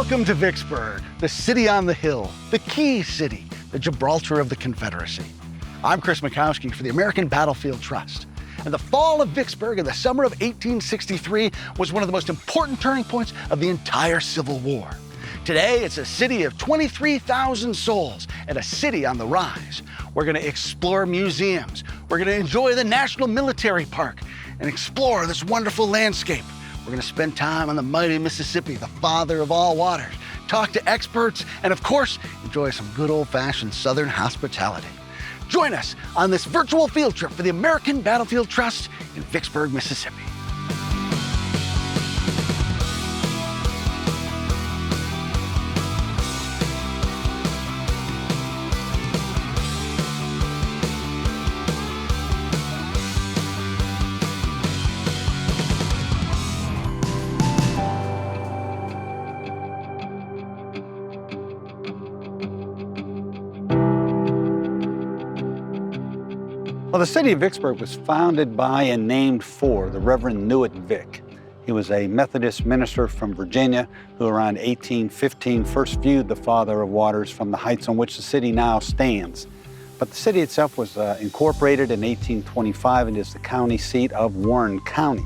Welcome to Vicksburg, the city on the hill, the key city, the Gibraltar of the Confederacy. I'm Chris Mikowski for the American Battlefield Trust. And the fall of Vicksburg in the summer of 1863 was one of the most important turning points of the entire Civil War. Today, it's a city of 23,000 souls and a city on the rise. We're going to explore museums. We're going to enjoy the National Military Park and explore this wonderful landscape. We're going to spend time on the mighty Mississippi, the father of all waters, talk to experts, and of course, enjoy some good old-fashioned Southern hospitality. Join us on this virtual field trip for the American Battlefield Trust in Vicksburg, Mississippi. Well, the city of Vicksburg was founded by and named for the Reverend Newitt Vick. He was a Methodist minister from Virginia who around 1815 first viewed the Father of Waters from the heights on which the city now stands. But the city itself was incorporated in 1825 and is the county seat of Warren County.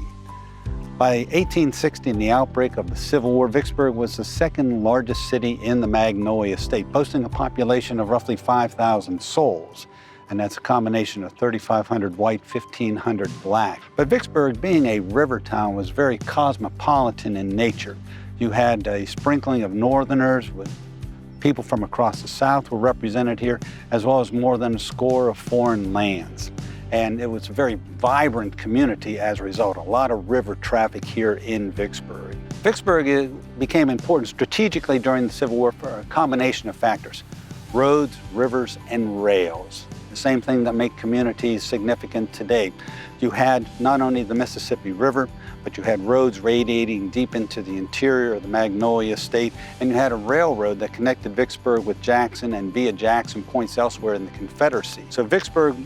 By 1860, in the outbreak of the Civil War, Vicksburg was the second largest city in the Magnolia State, boasting a population of roughly 5,000 souls. And that's a combination of 3,500 white, 1,500 black. But Vicksburg, being a river town, was very cosmopolitan in nature. You had a sprinkling of northerners with people from across the South were represented here, as well as more than a score of foreign lands. And it was a very vibrant community as a result. A lot of river traffic here in Vicksburg. Vicksburg became important strategically during the Civil War for a combination of factors: roads, rivers, and rails. The same thing that make communities significant today. You had not only the Mississippi River, but you had roads radiating deep into the interior of the Magnolia State, and you had a railroad that connected Vicksburg with Jackson and via Jackson points elsewhere in the Confederacy. So Vicksburg,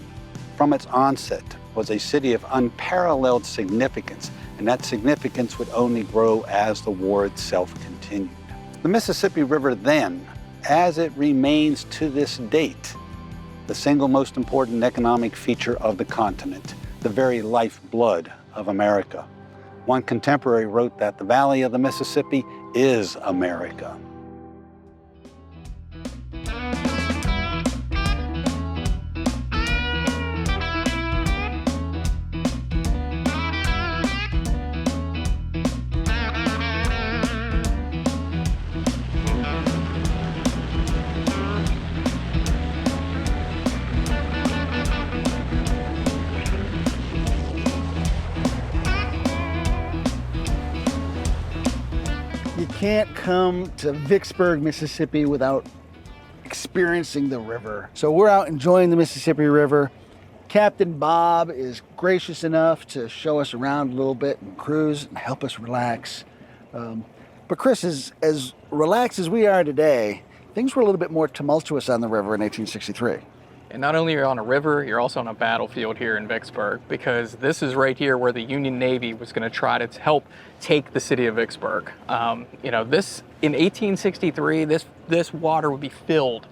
from its onset, was a city of unparalleled significance, and that significance would only grow as the war itself continued. The Mississippi River then, as it remains to this date, the single most important economic feature of the continent, the very lifeblood of America. One contemporary wrote that the Valley of the Mississippi is America. You can't come to Vicksburg, Mississippi without experiencing the river. So we're out enjoying the Mississippi River. Captain Bob is gracious enough to show us around a little bit and cruise and help us relax. But Chris, as relaxed as we are today, things were a little bit more tumultuous on the river in 1863. And not only are you on a river, you're also on a battlefield here in Vicksburg, because this is right here where the Union Navy was going to try to help take the city of Vicksburg. This in 1863, this water would be filled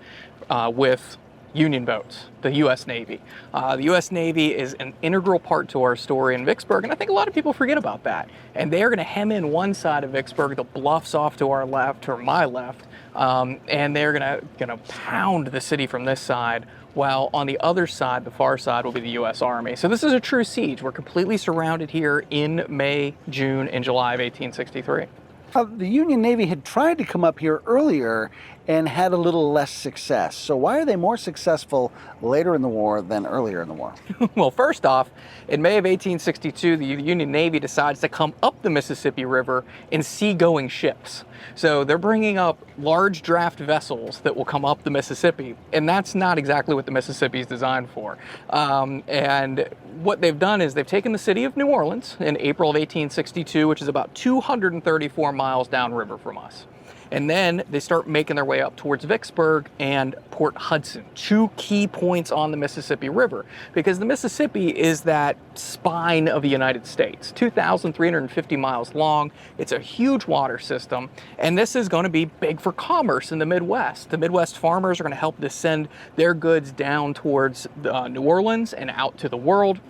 with Union boats, the U.S. Navy. The U.S. Navy is an integral part to our story in Vicksburg, and I think a lot of people forget about that. And they are going to hem in one side of Vicksburg, the bluffs off to our left, or my left, and they're going to pound the city from this side, while on the other side, the far side, will be the U.S. Army. So this is a true siege. We're completely surrounded here in May, June, and July of 1863. The Union Navy had tried to come up here earlier and had a little less success. So why are they more successful later in the war than earlier in the war? Well, first off, in May of 1862, the Union Navy decides to come up the Mississippi River in seagoing ships. So they're bringing up large draft vessels that will come up the Mississippi, and that's not exactly what the Mississippi is designed for. And what they've done is they've taken the city of New Orleans in April of 1862, which is about 234 miles downriver from us. And then they start making their way up towards Vicksburg and Port Hudson, two key points on the Mississippi River, because the Mississippi is that spine of the United States, 2,350 miles long. It's a huge water system, and this is going to be big for commerce in the Midwest. The Midwest farmers are going to help to send their goods down towards New Orleans and out to the world.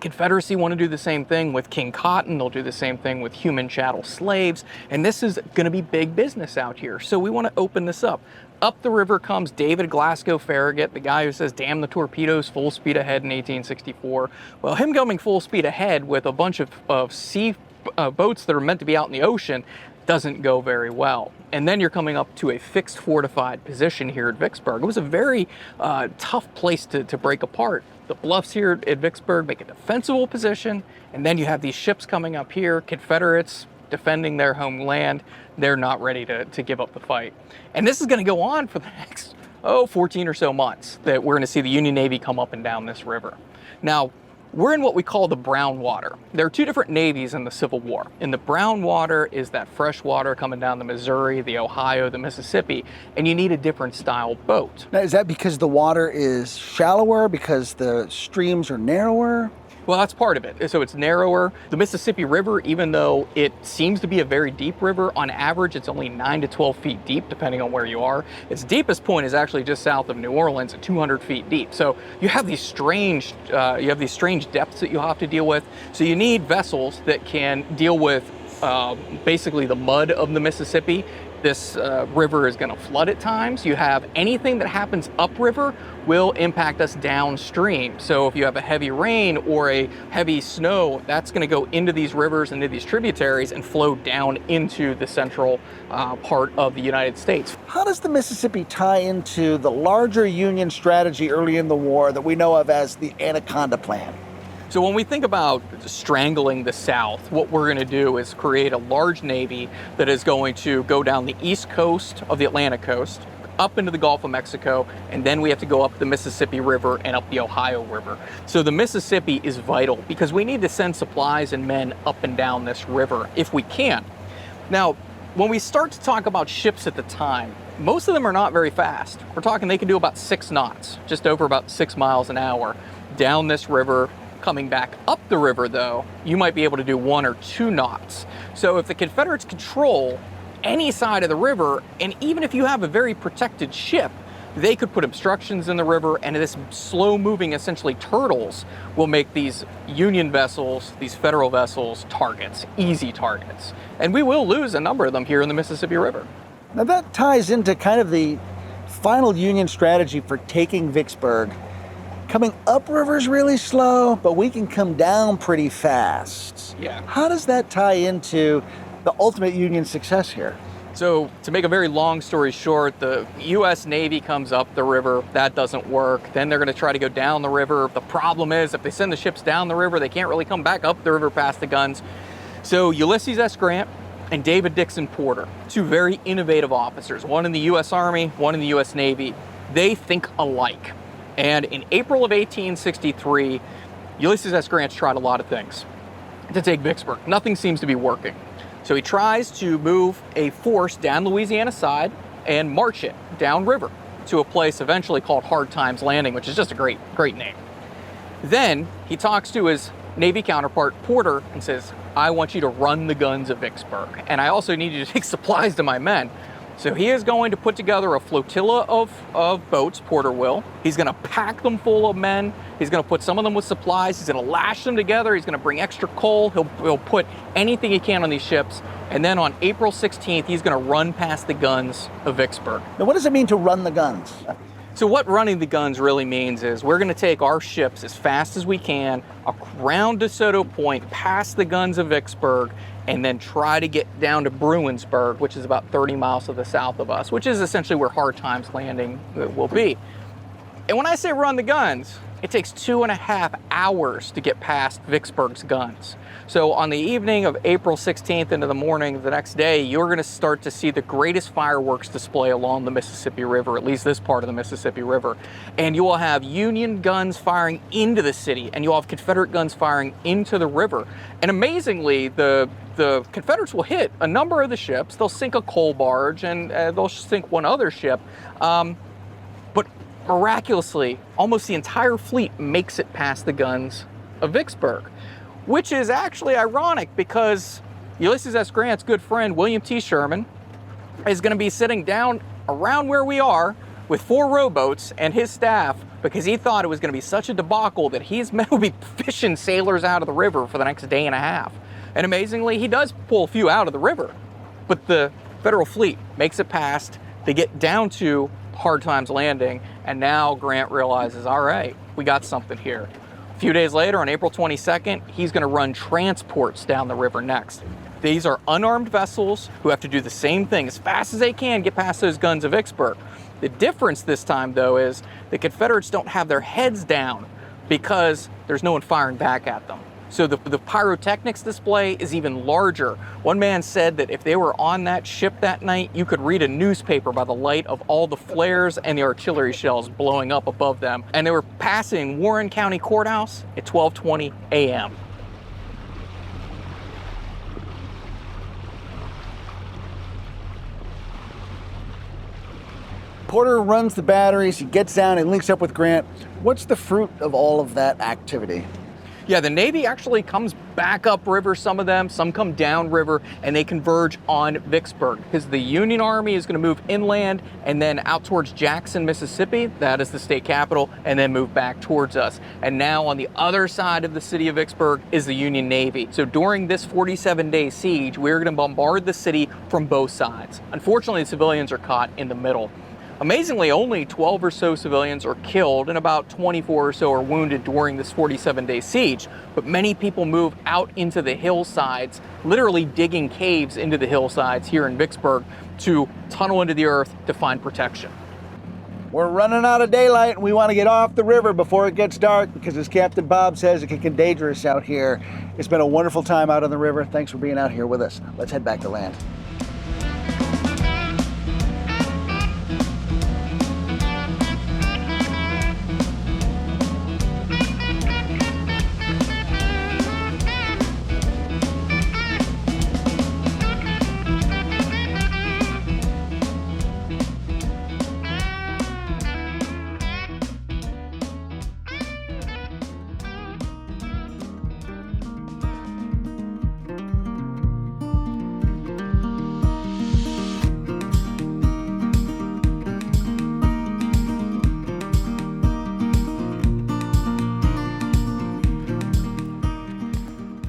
Confederacy want to do the same thing with King Cotton. They'll do the same thing with human chattel slaves. And this is going to be big business out here. So we want to open this up. Up the river comes David Glasgow Farragut, the guy who says, damn the torpedoes, full speed ahead in 1864. Well, him going full speed ahead with a bunch of sea boats that are meant to be out in the ocean doesn't go very well. And then you're coming up to a fixed fortified position here at Vicksburg. It was a very tough place to break apart. The bluffs here at Vicksburg make a defensible position, and then you have these ships coming up here, Confederates defending their homeland. They're not ready to give up the fight. And this is going to go on for the next, 14 or so months, that we're going to see the Union Navy come up and down this river. Now, we're in what we call the brown water. There are two different navies in the Civil War. In the brown water is that fresh water coming down the Missouri, the Ohio, the Mississippi, and you need a different style boat. Now, is that because the water is shallower, because the streams are narrower? Well, that's part of it. So it's narrower. The Mississippi River, even though it seems to be a very deep river, on average it's only 9 to 12 feet deep, depending on where you are. Its deepest point is actually just south of New Orleans at 200 feet deep. So you have these strange depths that you have to deal with. So you need vessels that can deal with basically the mud of the Mississippi. This river is going to flood at times. You have anything that happens upriver will impact us downstream. So if you have a heavy rain or a heavy snow, that's going to go into these rivers, into these tributaries, and flow down into the central part of the United States. How does the Mississippi tie into the larger Union strategy early in the war that we know of as the Anaconda Plan? So when we think about strangling the South, what we're going to do is create a large navy that is going to go down the east coast of the Atlantic coast, up into the Gulf of Mexico, and then we have to go up the Mississippi River and up the Ohio River. So the Mississippi is vital because we need to send supplies and men up and down this river if we can. Now, when we start to talk about ships at the time, most of them are not very fast. We're talking they can do about 6 knots, just over about 6 miles an hour down this river. Coming back up the river, though, you might be able to do 1 or 2 knots. So if the Confederates control any side of the river, and even if you have a very protected ship, they could put obstructions in the river, and this slow-moving, essentially turtles, will make these Union vessels, these Federal vessels, targets, easy targets. And we will lose a number of them here in the Mississippi River. Now that ties into kind of the final Union strategy for taking Vicksburg. Coming upriver is really slow, but we can come down pretty fast. Yeah. How does that tie into the ultimate Union success here? So to make a very long story short, the U.S. Navy comes up the river. That doesn't work. Then they're going to try to go down the river. The problem is if they send the ships down the river, they can't really come back up the river past the guns. So Ulysses S. Grant and David Dixon Porter, two very innovative officers, one in the U.S. Army, one in the U.S. Navy, they think alike. And in April of 1863, Ulysses S. Grant's tried a lot of things to take Vicksburg. Nothing seems to be working. So he tries to move a force down Louisiana side and march it downriver to a place eventually called Hard Times Landing, which is just a great name. Then he talks to his Navy counterpart, Porter, and says, I want you to run the guns of Vicksburg, and I also need you to take supplies to my men. So he is going to put together a flotilla of boats, Porter will. He's going to pack them full of men. He's going to put some of them with supplies. He's going to lash them together. He's going to bring extra coal. He'll put anything he can on these ships. And then on April 16th, he's going to run past the guns of Vicksburg. Now, what does it mean to run the guns? So what running the guns really means is we're going to take our ships as fast as we can around DeSoto Point, past the guns of Vicksburg, and then try to get down to Bruinsburg, which is about 30 miles to the south of us, which is essentially where Hard Times Landing will be. And when I say run the guns, it takes 2.5 hours to get past Vicksburg's guns. So on the evening of April 16th into the morning of the next day, you're going to start to see the greatest fireworks display along the Mississippi River, at least this part of the Mississippi River. And you will have Union guns firing into the city, and you'll have Confederate guns firing into the river. And amazingly, the Confederates will hit a number of the ships. They'll sink a coal barge, and they'll sink one other ship. But miraculously, almost the entire fleet makes it past the guns of Vicksburg, which is actually ironic because Ulysses S. Grant's good friend, William T. Sherman, is going to be sitting down around where we are with 4 rowboats and his staff because he thought it was going to be such a debacle that he's meant to be fishing sailors out of the river for the next day and a half. And amazingly, he does pull a few out of the river, but the Federal fleet makes it past. They get down to Hard Times Landing, and now Grant realizes, all right, we got something here. A few days later, on April 22nd, he's going to run transports down the river next. These are unarmed vessels who have to do the same thing as fast as they can, get past those guns of Vicksburg. The difference this time, though, is the Confederates don't have their heads down because there's no one firing back at them. So the pyrotechnics display is even larger. One man said that if they were on that ship that night, you could read a newspaper by the light of all the flares and the artillery shells blowing up above them. And they were passing Warren County Courthouse at 12:20 a.m. Porter runs the batteries, he gets down and links up with Grant. What's the fruit of all of that activity? Yeah, the Navy actually comes back upriver, some of them, some come downriver, and they converge on Vicksburg because the Union Army is going to move inland and then out towards Jackson, Mississippi, that is the state capital, and then move back towards us. And now on the other side of the city of Vicksburg is the Union Navy. So during this 47-day siege, we're going to bombard the city from both sides. Unfortunately, the civilians are caught in the middle. Amazingly, only 12 or so civilians are killed and about 24 or so are wounded during this 47-day siege. But many people move out into the hillsides, literally digging caves into the hillsides here in Vicksburg to tunnel into the earth to find protection. We're running out of daylight and we want to get off the river before it gets dark because, as Captain Bob says, it can get dangerous out here. It's been a wonderful time out on the river. Thanks for being out here with us. Let's head back to land.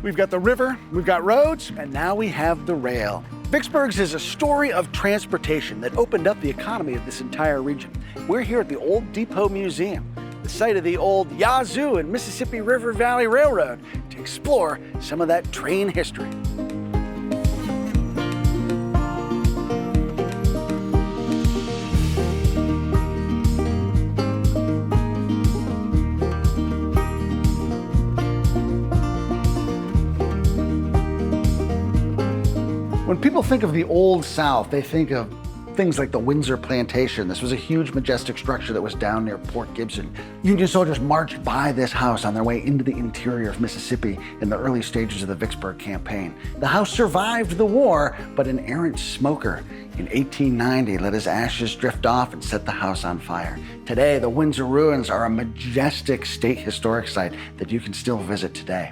We've got the river, we've got roads, and now we have the rail. Vicksburg's is a story of transportation that opened up the economy of this entire region. We're here at the Old Depot Museum, the site of the old Yazoo and Mississippi River Valley Railroad, to explore some of that train history. When people think of the Old South, they think of things like the Windsor Plantation. This was a huge, majestic structure that was down near Port Gibson. Union soldiers marched by this house on their way into the interior of Mississippi in the early stages of the Vicksburg campaign. The house survived the war, but an errant smoker in 1890 let his ashes drift off and set the house on fire. Today, the Windsor ruins are a majestic state historic site that you can still visit today.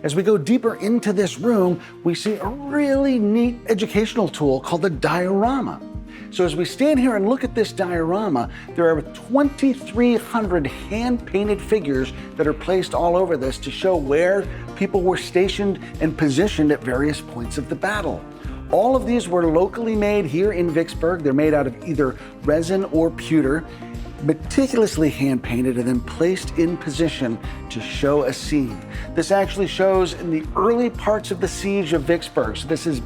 As we go deeper into this room, we see a really neat educational tool called the diorama. So as we stand here and look at this diorama, there are 2,300 hand-painted figures that are placed all over this to show where people were stationed and positioned at various points of the battle. All of these were locally made here in Vicksburg. They're made out of either resin or pewter, meticulously hand-painted and then placed in position to show a scene. This actually shows in the early parts of the siege of Vicksburg. So this is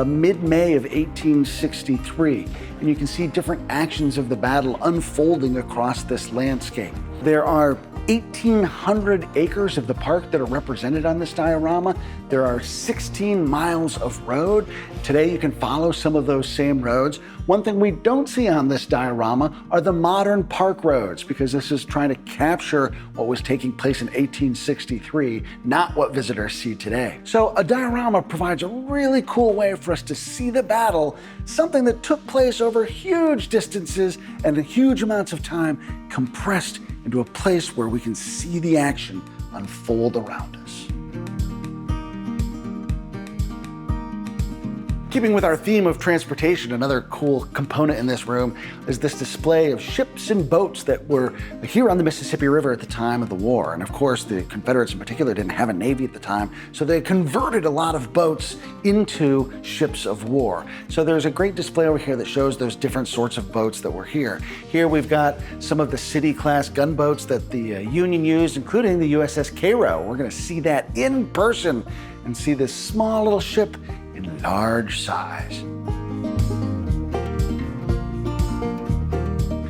mid-May of 1863. And you can see different actions of the battle unfolding across this landscape. There are 1,800 acres of the park that are represented on this diorama. There are 16 miles of road. Today you can follow some of those same roads. One thing we don't see on this diorama are the modern park roads, because this is trying to capture what was taking place in 1863, not what visitors see today. So a diorama provides a really cool way for us to see the battle, something that took place over huge distances and huge amounts of time compressed into a place where we can see the action unfold around us. Keeping with our theme of transportation, another cool component in this room is this display of ships and boats that were here on the Mississippi River at the time of the war. And of course, the Confederates in particular didn't have a navy at the time, so they converted a lot of boats into ships of war. So there's a great display over here that shows those different sorts of boats that were here. Here we've got some of the city-class gunboats that the Union used, including the USS Cairo. We're gonna see that in person and see this small little ship in large size.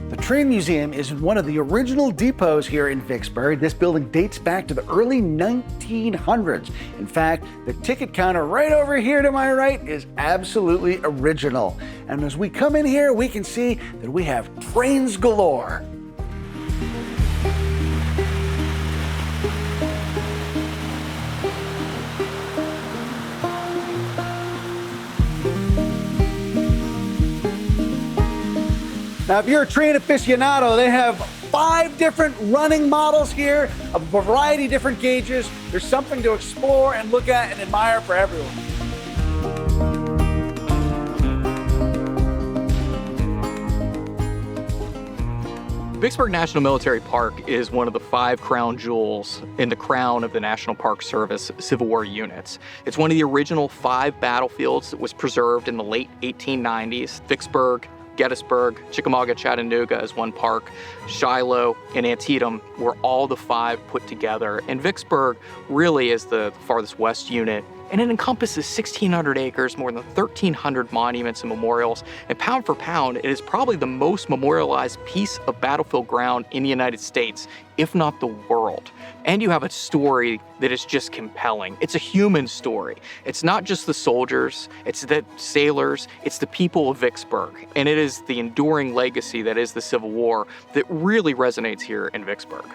The Train Museum is one of the original depots here in Vicksburg. This building dates back to the early 1900s. In fact, the ticket counter right over here to my right is absolutely original. And as we come in here, we can see that we have trains galore. Now, if you're a train aficionado, they have 5 different running models here, a variety of different gauges. There's something to explore and look at and admire for everyone. Vicksburg National Military Park is one of the 5 crown jewels in the crown of the National Park Service Civil War units. It's one of the original 5 battlefields that was preserved in the late 1890s. Vicksburg, Gettysburg, Chickamauga, Chattanooga as one park, Shiloh, and Antietam were all the 5 put together. And Vicksburg really is the farthest west unit. And it encompasses 1,600 acres, more than 1,300 monuments and memorials. And pound for pound, it is probably the most memorialized piece of battlefield ground in the United States, if not the world. And you have a story that is just compelling. It's a human story. It's not just the soldiers, it's the sailors, it's the people of Vicksburg. And it is the enduring legacy that is the Civil War that really resonates here in Vicksburg.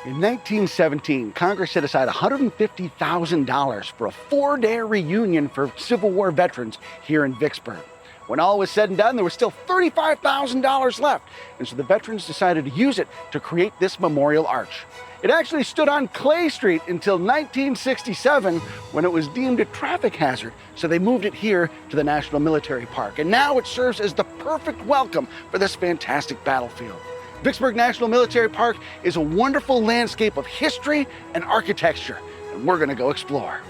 In 1917, Congress set aside $150,000 for a 4-day reunion for Civil War veterans here in Vicksburg. When all was said and done, there was still $35,000 left, and so the veterans decided to use it to create this memorial arch. It actually stood on Clay Street until 1967, when it was deemed a traffic hazard, so they moved it here to the National Military Park, and now it serves as the perfect welcome for this fantastic battlefield. Vicksburg National Military Park is a wonderful landscape of history and architecture, and we're gonna go explore.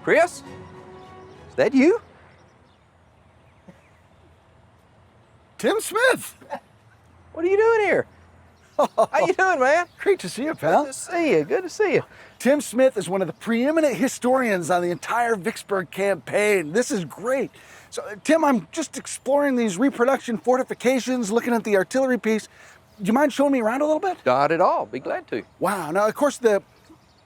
Chris? Is that you? Tim Smith! What are you doing here? How you doing, man? Great to see you, pal. Good to see you. Good to see you. Tim Smith is one of the preeminent historians on the entire Vicksburg campaign. This is great. So, Tim, I'm just exploring these reproduction fortifications, looking at the artillery piece. Do you mind showing me around a little bit? Not at all. Be glad to. Wow. Now, of course, the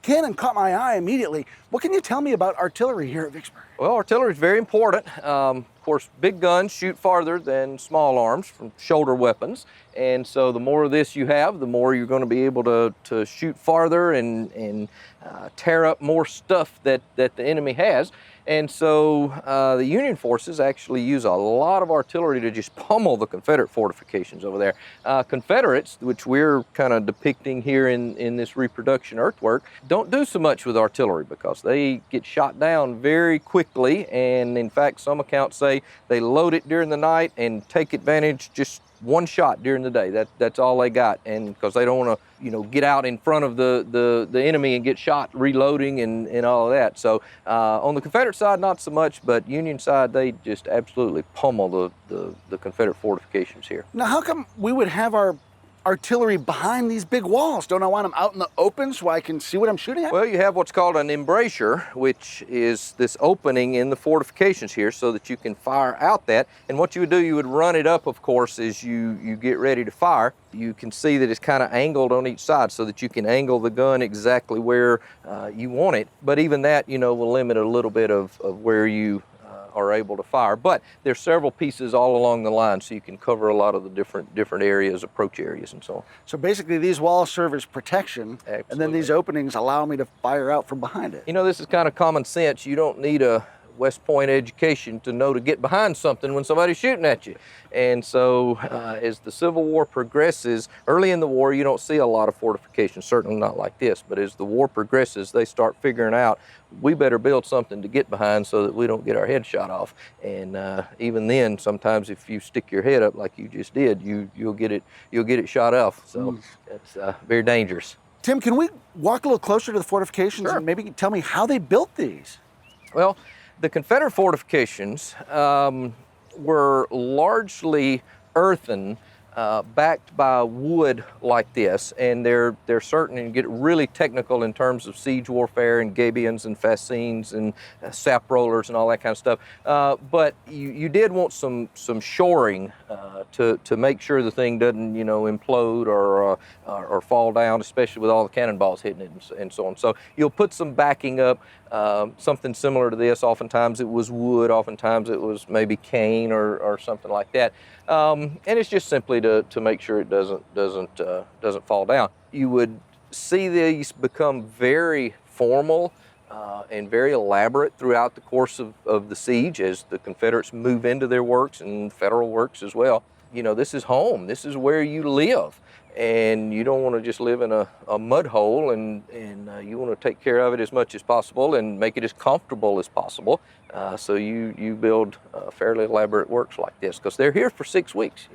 cannon caught my eye immediately. What can you tell me about artillery here at Vicksburg? Well, artillery is very important. Of course, big guns shoot farther than small arms from shoulder weapons. And so the more of this you have, the more you're going to be able to shoot farther and tear up more stuff that the enemy has. And so the Union forces actually use a lot of artillery to just pummel the Confederate fortifications over there. Confederates, which we're kind of depicting here in this reproduction earthwork, don't do so much with artillery because they get shot down very quickly. And in fact, some accounts say they load it during the night and take advantage just one shot during the day. That's all they got, and because they don't want to, get out in front of the enemy and get shot reloading and all of that. So on the Confederate side, not so much, but Union side, they just absolutely pummel the Confederate fortifications here. Now, how come we would have our artillery behind these big walls? Don't I want them out in the open so I can see what I'm shooting at? Well, you have what's called an embrasure, which is this opening in the fortifications here so that you can fire out that. And what you would do, you would run it up, of course, as you get ready to fire. You can see that it's kind of angled on each side so that you can angle the gun exactly where you want it. But even that, will limit a little bit of where you are able to fire. But there's several pieces all along the line, so you can cover a lot of the different areas, approach areas, and so on. So basically, these walls serve as protection, Absolutely. And then these openings allow me to fire out from behind it. This is kind of common sense. You don't need a West Point education to know to get behind something when somebody's shooting at you. And so as the Civil War progresses, early in the war, you don't see a lot of fortifications, certainly not like this, but as the war progresses, they start figuring out, we better build something to get behind so that we don't get our head shot off. And even then, sometimes if you stick your head up like you just did, you'll get it shot off. So it's very dangerous. Tim, can we walk a little closer to the fortifications? Sure. And maybe tell me how they built these? Well, the Confederate fortifications were largely earthen, backed by wood like this, and they're certain and get really technical in terms of siege warfare and gabions and fascines and sap rollers and all that kind of stuff. But you did want some shoring to make sure the thing doesn't implode or fall down, especially with all the cannonballs hitting it and so on. So you'll put some backing up. Something similar to this. Oftentimes it was wood, oftentimes it was maybe cane or something like that. And it's just simply to make sure it doesn't fall down. You would see these become very formal and very elaborate throughout the course of the siege as the Confederates move into their works and Federal works as well. This is home. This is where you live. And you don't want to just live in a mud hole, and you want to take care of it as much as possible and make it as comfortable as possible. So you build fairly elaborate works like this because they're here for 6 weeks.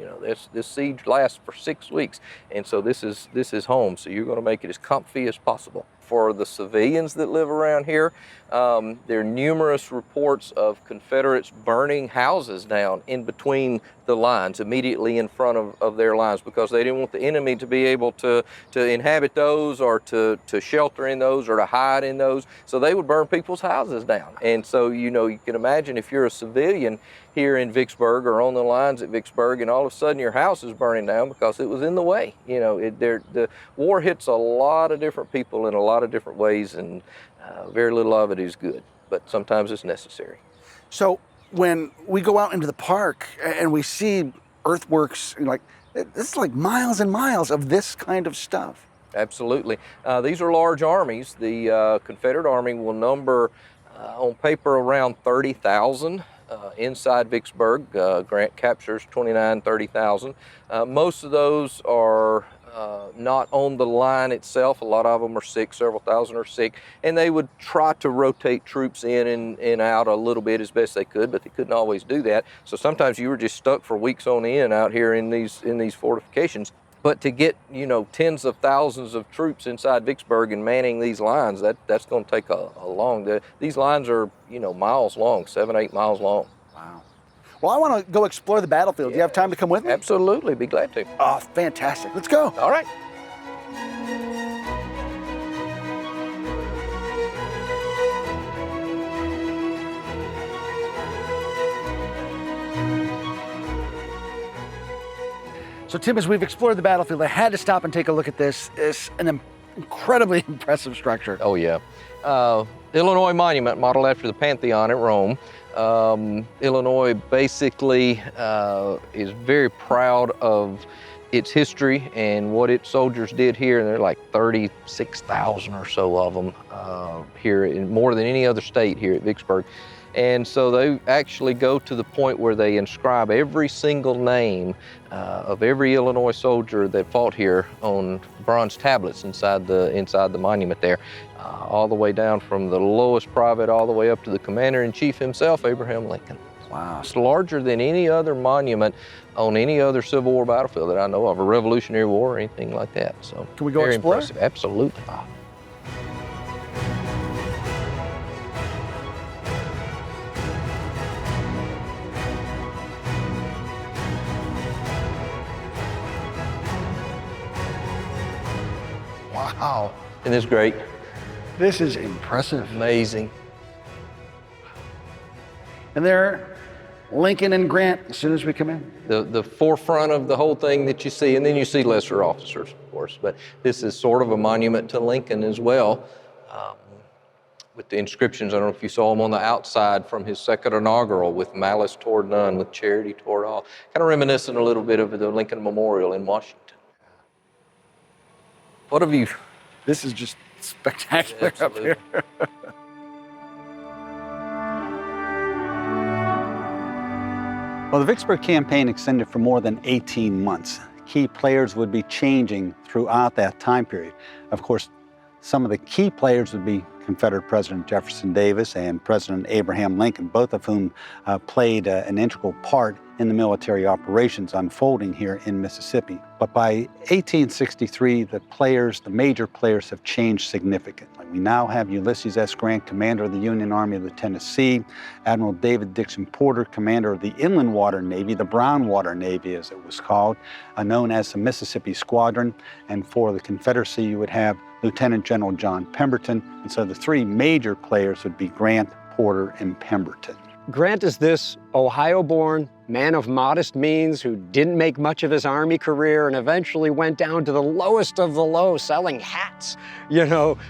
This siege lasts for 6 weeks, and so this is home. So you're going to make it as comfy as possible. For the civilians that live around here, there are numerous reports of Confederates burning houses down in between the lines, immediately in front of their lines, because they didn't want the enemy to be able to inhabit those or to shelter in those or to hide in those. So they would burn people's houses down. And so, you can imagine if you're a civilian here in Vicksburg or on the lines at Vicksburg, and all of a sudden your house is burning down because it was in the way. The war hits a lot of different people in a lot of different ways, and very little of it is good, but sometimes it's necessary. So when we go out into the park and we see earthworks, this is like miles and miles of this kind of stuff. Absolutely. These are large armies. The Confederate Army will number on paper around 30,000. Inside Vicksburg. Grant captures 30,000. Most of those are not on the line itself. A lot of them are sick, several thousand are sick, and they would try to rotate troops in and out a little bit as best they could, but they couldn't always do that. So sometimes you were just stuck for weeks on end out here in these fortifications. But to get, tens of thousands of troops inside Vicksburg and manning these lines, that's going to take a long, these lines are, miles long, 7-8 miles long. Wow. Well, I want to go explore the battlefield. Do you have time to come with me? Absolutely, be glad to. Oh, fantastic. Let's go. All right. So Tim, as we've explored the battlefield, I had to stop and take a look at this. It's an incredibly impressive structure. Oh yeah. Illinois Monument, modeled after the Pantheon at Rome. Illinois basically is very proud of its history and what its soldiers did here. And there are like 36,000 or so of them here, in more than any other state here at Vicksburg. And so they actually go to the point where they inscribe every single name of every Illinois soldier that fought here on bronze tablets inside the monument there, all the way down from the lowest private all the way up to the commander-in-chief himself, Abraham Lincoln. Wow. It's larger than any other monument on any other Civil War battlefield that I know of, a Revolutionary War or anything like that. So Can we go very explore? impressive. Absolutely. Wow. Isn't this great? This is impressive. Amazing. And there, Lincoln and Grant, as soon as we come in. The forefront of the whole thing that you see, and then you see lesser officers, of course, but this is sort of a monument to Lincoln as well, with the inscriptions. I don't know if you saw them on the outside, from his second inaugural, with malice toward none, with charity toward all. Kind of reminiscent a little bit of the Lincoln Memorial in Washington. What have you? This is just spectacular up here. Well, the Vicksburg campaign extended for more than 18 months. Key players would be changing throughout that time period. Of course, some of the key players would be Confederate President Jefferson Davis and President Abraham Lincoln, both of whom played an integral part in the military operations unfolding here in Mississippi. But by 1863, the major players have changed significantly. We now have Ulysses S. Grant, commander of the Union Army of the Tennessee, Admiral David Dixon Porter, commander of the Inland Water Navy, the Brown Water Navy as it was called, known as the Mississippi Squadron. And for the Confederacy, you would have Lieutenant General John Pemberton. And so the three major players would be Grant, Porter, and Pemberton. Grant is this Ohio-born man of modest means who didn't make much of his Army career and eventually went down to the lowest of the low, selling hats,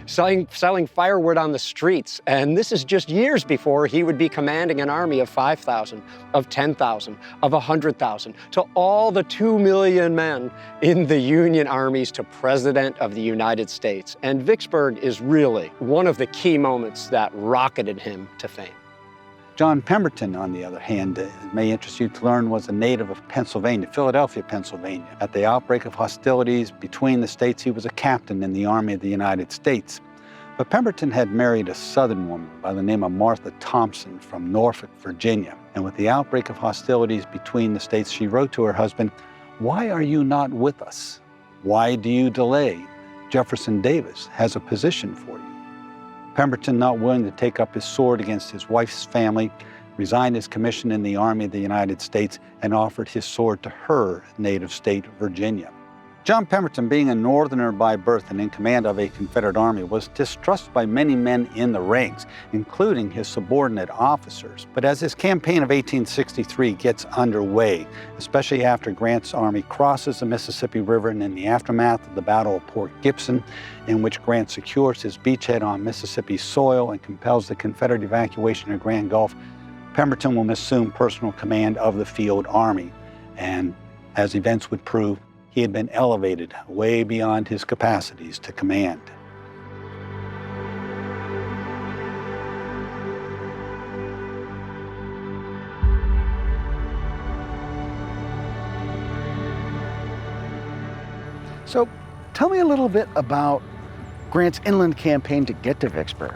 selling firewood on the streets. And this is just years before he would be commanding an army of 5,000, of 10,000, of 100,000, to all the 2 million men in the Union armies to President of the United States. And Vicksburg is really one of the key moments that rocketed him to fame. John Pemberton, on the other hand, it may interest you to learn, was a native of Pennsylvania, Philadelphia, Pennsylvania. At the outbreak of hostilities between the states, he was a captain in the Army of the United States. But Pemberton had married a Southern woman by the name of Martha Thompson from Norfolk, Virginia. And with the outbreak of hostilities between the states, she wrote to her husband, "Why are you not with us? Why do you delay? Jefferson Davis has a position for you." Pemberton, not willing to take up his sword against his wife's family, resigned his commission in the Army of the United States and offered his sword to her native state, Virginia. John Pemberton, being a Northerner by birth and in command of a Confederate army, was distrusted by many men in the ranks, including his subordinate officers. But as his campaign of 1863 gets underway, especially after Grant's army crosses the Mississippi River and in the aftermath of the Battle of Port Gibson, in which Grant secures his beachhead on Mississippi soil and compels the Confederate evacuation of Grand Gulf, Pemberton will assume personal command of the field army. And as events would prove, he had been elevated way beyond his capacities to command. So tell me a little bit about Grant's inland campaign to get to Vicksburg.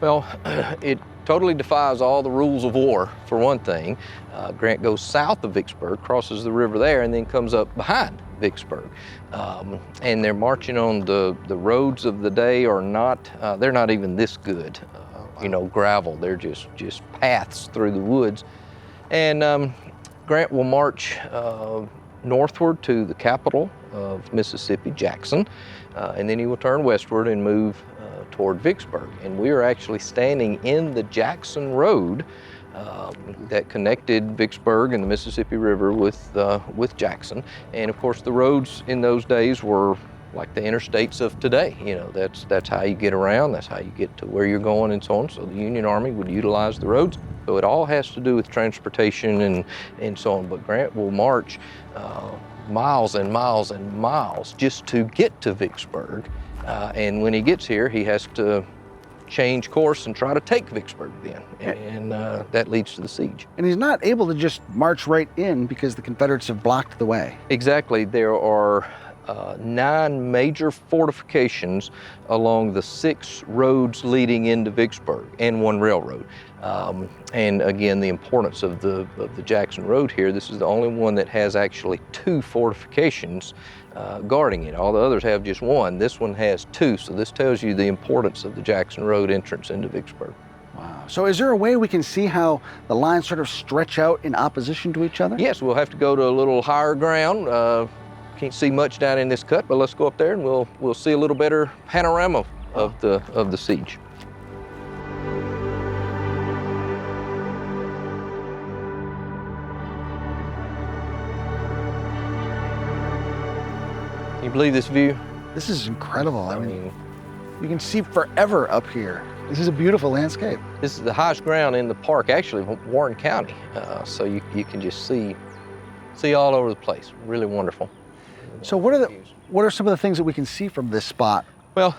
Well, it totally defies all the rules of war, for one thing. Grant goes south of Vicksburg, crosses the river there, and then comes up behind Vicksburg. And they're marching on the roads of the day are not, they're not even this good, gravel. They're just paths through the woods. And Grant will march northward to the capital of Mississippi, Jackson, and then he will turn westward and move toward Vicksburg. And we are actually standing in the Jackson Road that connected Vicksburg and the Mississippi River with Jackson. And of course, the roads in those days were like the interstates of today. You know, that's how you get around, that's how you get to where you're going and so on. So the Union Army would utilize the roads. So it all has to do with transportation and so on. But Grant will march miles and miles and miles just to get to Vicksburg. And when he gets here, he has to change course and try to take Vicksburg then. And that leads to the siege. And he's not able to just march right in because the Confederates have blocked the way. Exactly. There are 9 major fortifications along the 6 roads leading into Vicksburg and 1 railroad. And again, the importance of the Jackson Road here, this is the only one that has actually 2 fortifications guarding it. All the others have just 1. This one has 2, so this tells you the importance of the Jackson Road entrance into Vicksburg. Wow. So is there a way we can see how the lines sort of stretch out in opposition to each other? Yes, we'll have to go to a little higher ground. Can't see much down in this cut, but let's go up there and we'll see a little better panorama of the siege. Can you believe this view? This is incredible. I mean, you can see forever up here. This is a beautiful landscape. This is the highest ground in the park, actually, Warren County. So you can just see all over the place. Really wonderful. So what are some of the things that we can see from this spot? Well,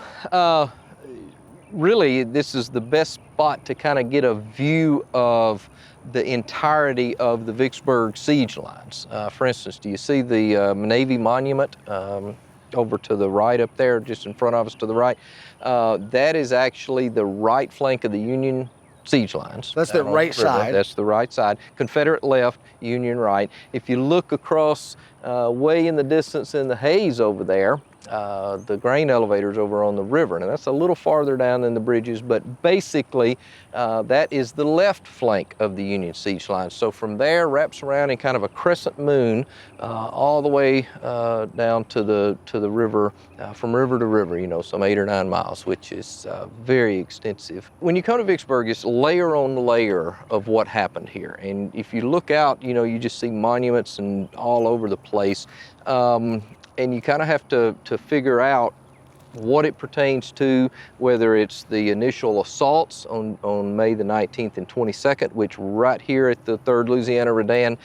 really, this is the best spot to kind of get a view of the entirety of the Vicksburg siege lines. For instance, do you see the Navy monument over to the right up there, just in front of us to the right? That is actually the right flank of the Union siege lines. That's the right side. That's the right side. Confederate left, Union right. If you look across way in the distance in the haze over there, the grain elevators over on the river. Now that's a little farther down than the bridges, but basically that is the left flank of the Union siege line. So from there, wraps around in kind of a crescent moon all the way down to the river, from river to river, you know, some 8 or 9 miles, which is very extensive. When you come to Vicksburg, it's layer on layer of what happened here. And if you look out, you know, you just see monuments and all over the place. And you kind of have to figure out what it pertains to, whether it's the initial assaults on May the 19th and 22nd, which right here at the 3rd Louisiana Redan,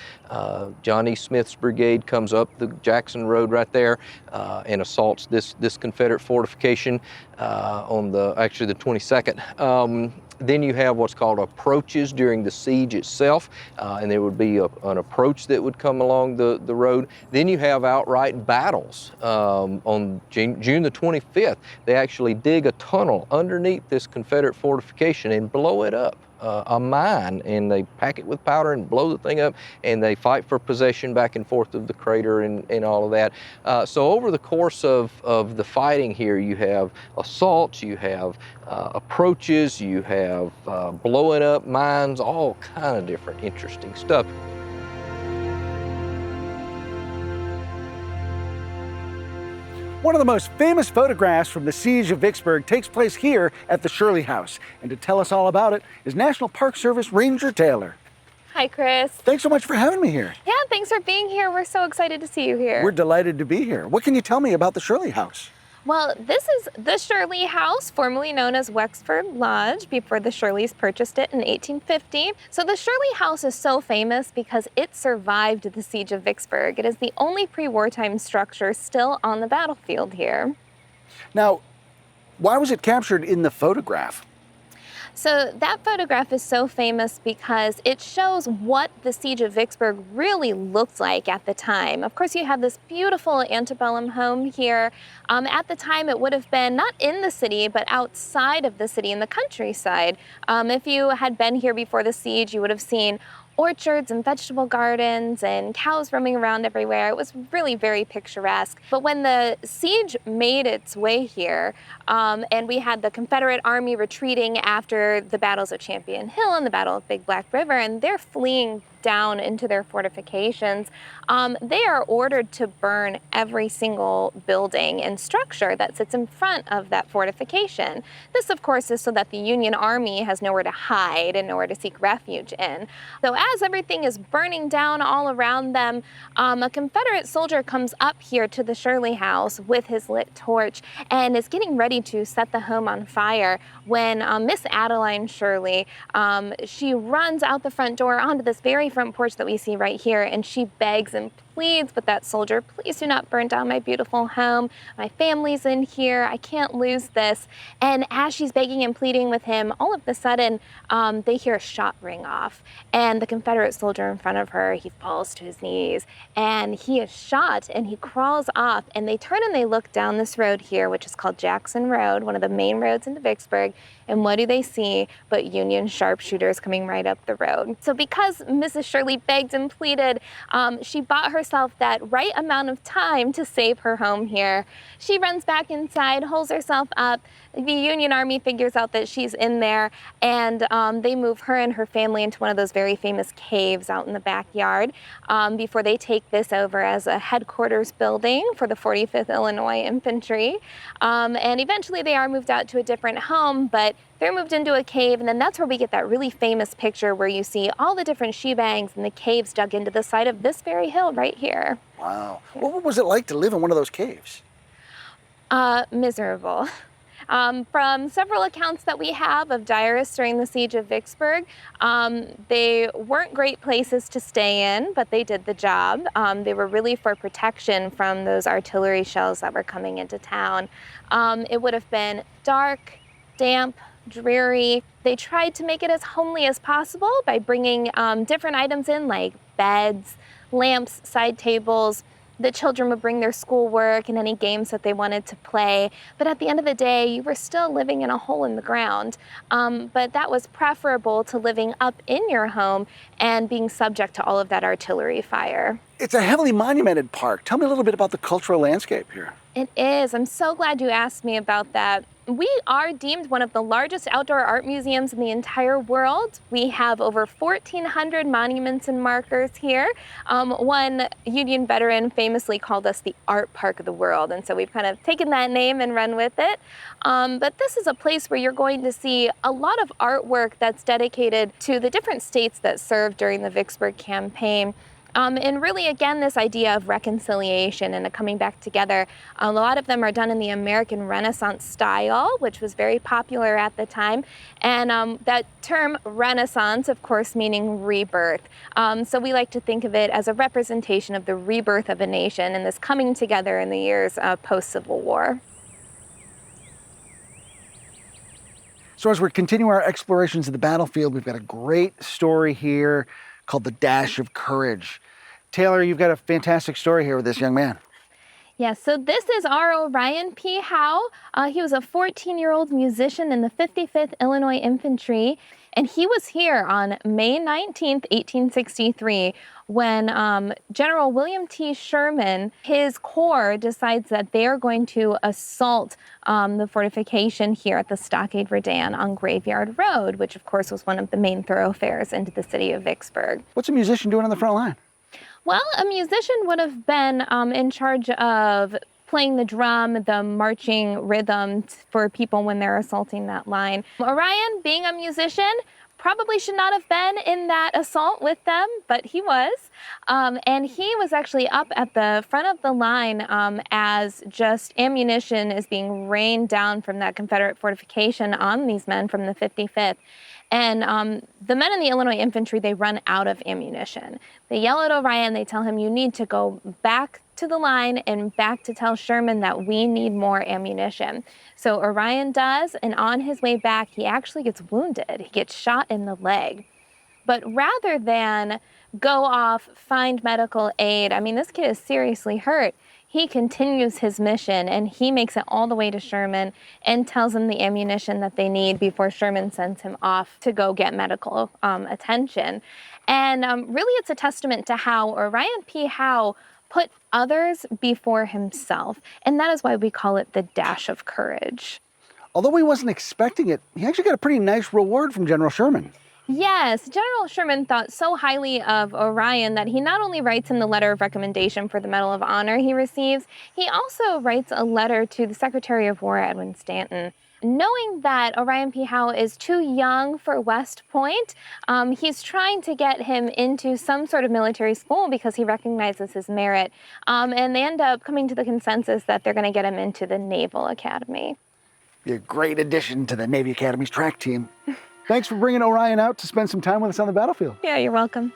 John E. Smith's brigade comes up the Jackson Road right there and assaults this Confederate fortification on the 22nd. Then you have what's called approaches during the siege itself, and there would be an approach that would come along the road. Then you have outright battles. On June the 25th, they actually dig a tunnel underneath this Confederate fortification and blow it up. A mine, and they pack it with powder and blow the thing up, and they fight for possession back and forth of the crater and all of that. So over the course of the fighting here, you have assaults, you have approaches, you have blowing up mines, all kind of different interesting stuff. One of the most famous photographs from the siege of Vicksburg takes place here at the Shirley House. And to tell us all about it is National Park Service Ranger Taylor. Hi, Chris. Thanks so much for having me here. Yeah, thanks for being here. We're so excited to see you here. We're delighted to be here. What can you tell me about the Shirley House? Well, this is the Shirley House, formerly known as Wexford Lodge, before the Shirleys purchased it in 1850. So the Shirley House is so famous because it survived the siege of Vicksburg. It is the only pre-wartime structure still on the battlefield here. Now, why was it captured in the photograph? So that photograph is so famous because it shows what the siege of Vicksburg really looked like at the time. Of course, you have this beautiful antebellum home here. At the time, it would have been not in the city, but outside of the city in the countryside. If you had been here before the siege, you would have seen orchards and vegetable gardens and cows roaming around everywhere. It was really very picturesque. But when the siege made its way here, and we had the Confederate Army retreating after the battles of Champion Hill and the Battle of Big Black River, and they're fleeing down into their fortifications, they are ordered to burn every single building and structure that sits in front of that fortification. This, of course, is so that the Union Army has nowhere to hide and nowhere to seek refuge in. So as everything is burning down all around them, a Confederate soldier comes up here to the Shirley House with his lit torch and is getting ready to set the home on fire when Miss Adeline Shirley, she runs out the front door onto this very front porch that we see right here, and she begs and pleads with that soldier, please do not burn down my beautiful home. My family's in here. I can't lose this. And as she's begging and pleading with him, all of a sudden, they hear a shot ring off. And the Confederate soldier in front of her, he falls to his knees and he is shot and he crawls off. And they turn and they look down this road here, which is called Jackson Road, one of the main roads into Vicksburg. And what do they see but Union sharpshooters coming right up the road? So because Mrs. Shirley begged and pleaded, she bought herself that right amount of time to save her home here. She runs back inside, holds herself up. The Union Army figures out that she's in there, and they move her and her family into one of those very famous caves out in the backyard before they take this over as a headquarters building for the 45th Illinois Infantry. And eventually they are moved out to a different home, but they're moved into a cave, and then that's where we get that really famous picture where you see all the different shebangs and the caves dug into the side of this very hill right here. Wow. What was it like to live in one of those caves? Miserable. From several accounts that we have of diarists during the siege of Vicksburg, they weren't great places to stay in, but they did the job. They were really for protection from those artillery shells that were coming into town. It would have been dark, damp, dreary. They tried to make it as homely as possible by bringing different items in like beds, lamps, side tables. The children would bring their schoolwork and any games that they wanted to play. But at the end of the day, you were still living in a hole in the ground. But that was preferable to living up in your home and being subject to all of that artillery fire. It's a heavily monumented park. Tell me a little bit about the cultural landscape here. It is. I'm so glad you asked me about that. We are deemed one of the largest outdoor art museums in the entire world. We have over 1,400 monuments and markers here. One Union veteran famously called us the art park of the world, and so we've kind of taken that name and run with it. But this is a place where you're going to see a lot of artwork that's dedicated to the different states that served during the Vicksburg campaign. And really, again, this idea of reconciliation and a coming back together. A lot of them are done in the American Renaissance style, which was very popular at the time. And that term Renaissance, of course, meaning rebirth. So we like to think of it as a representation of the rebirth of a nation and this coming together in the years post-Civil War. So as we're continuing our explorations of the battlefield, we've got a great story here called The Dash of Courage. Taylor, you've got a fantastic story here with this young man. Yes, so this is our Orion P. Howe. He was a 14-year-old musician in the 55th Illinois Infantry, and he was here on May 19th, 1863, when General William T. Sherman, his corps, decides that they are going to assault the fortification here at the Stockade Redan on Graveyard Road, which of course was one of the main thoroughfares into the city of Vicksburg. What's a musician doing on the front line? Well, a musician would have been in charge of playing the drum, the marching rhythm for people when they're assaulting that line. Orion, being a musician, probably should not have been in that assault with them, but he was. And he was actually up at the front of the line as just ammunition is being rained down from that Confederate fortification on these men from the 55th. And the men in the Illinois infantry, they run out of ammunition. They yell at Orion, they tell him, you need to go back to the line and back to tell Sherman that we need more ammunition. So Orion does, and on his way back, he actually gets wounded. He gets shot in the leg. But rather than go off, find medical aid, I mean, this kid is seriously hurt. He continues his mission, and he makes it all the way to Sherman and tells him the ammunition that they need before Sherman sends him off to go get medical attention. And really, it's a testament to how Orion P. Howe put others before himself, and that is why we call it the Dash of Courage. Although he wasn't expecting it, he actually got a pretty nice reward from General Sherman. Yes, General Sherman thought so highly of Orion that he not only writes him the letter of recommendation for the Medal of Honor he receives, he also writes a letter to the Secretary of War, Edwin Stanton. Knowing that Orion P. Howe is too young for West Point, he's trying to get him into some sort of military school because he recognizes his merit. And they end up coming to the consensus that they're going to get him into the Naval Academy. Be a great addition to the Navy Academy's track team. Thanks for bringing Orion out to spend some time with us on the battlefield. Yeah, you're welcome.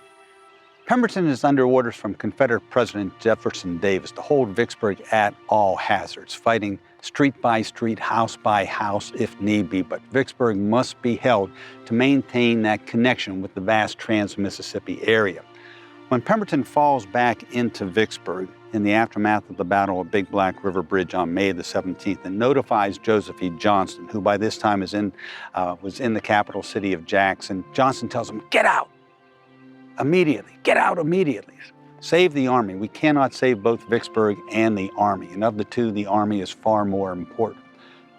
Pemberton is under orders from Confederate President Jefferson Davis to hold Vicksburg at all hazards, fighting street by street, house by house if need be. But Vicksburg must be held to maintain that connection with the vast trans-Mississippi area. When Pemberton falls back into Vicksburg in the aftermath of the Battle of Big Black River Bridge on May the 17th and notifies Joseph E. Johnston, who by this time was in the capital city of Jackson, Johnston tells him, "Get out immediately, get out immediately. Save the Army. We cannot save both Vicksburg and the Army. And of the two, the Army is far more important."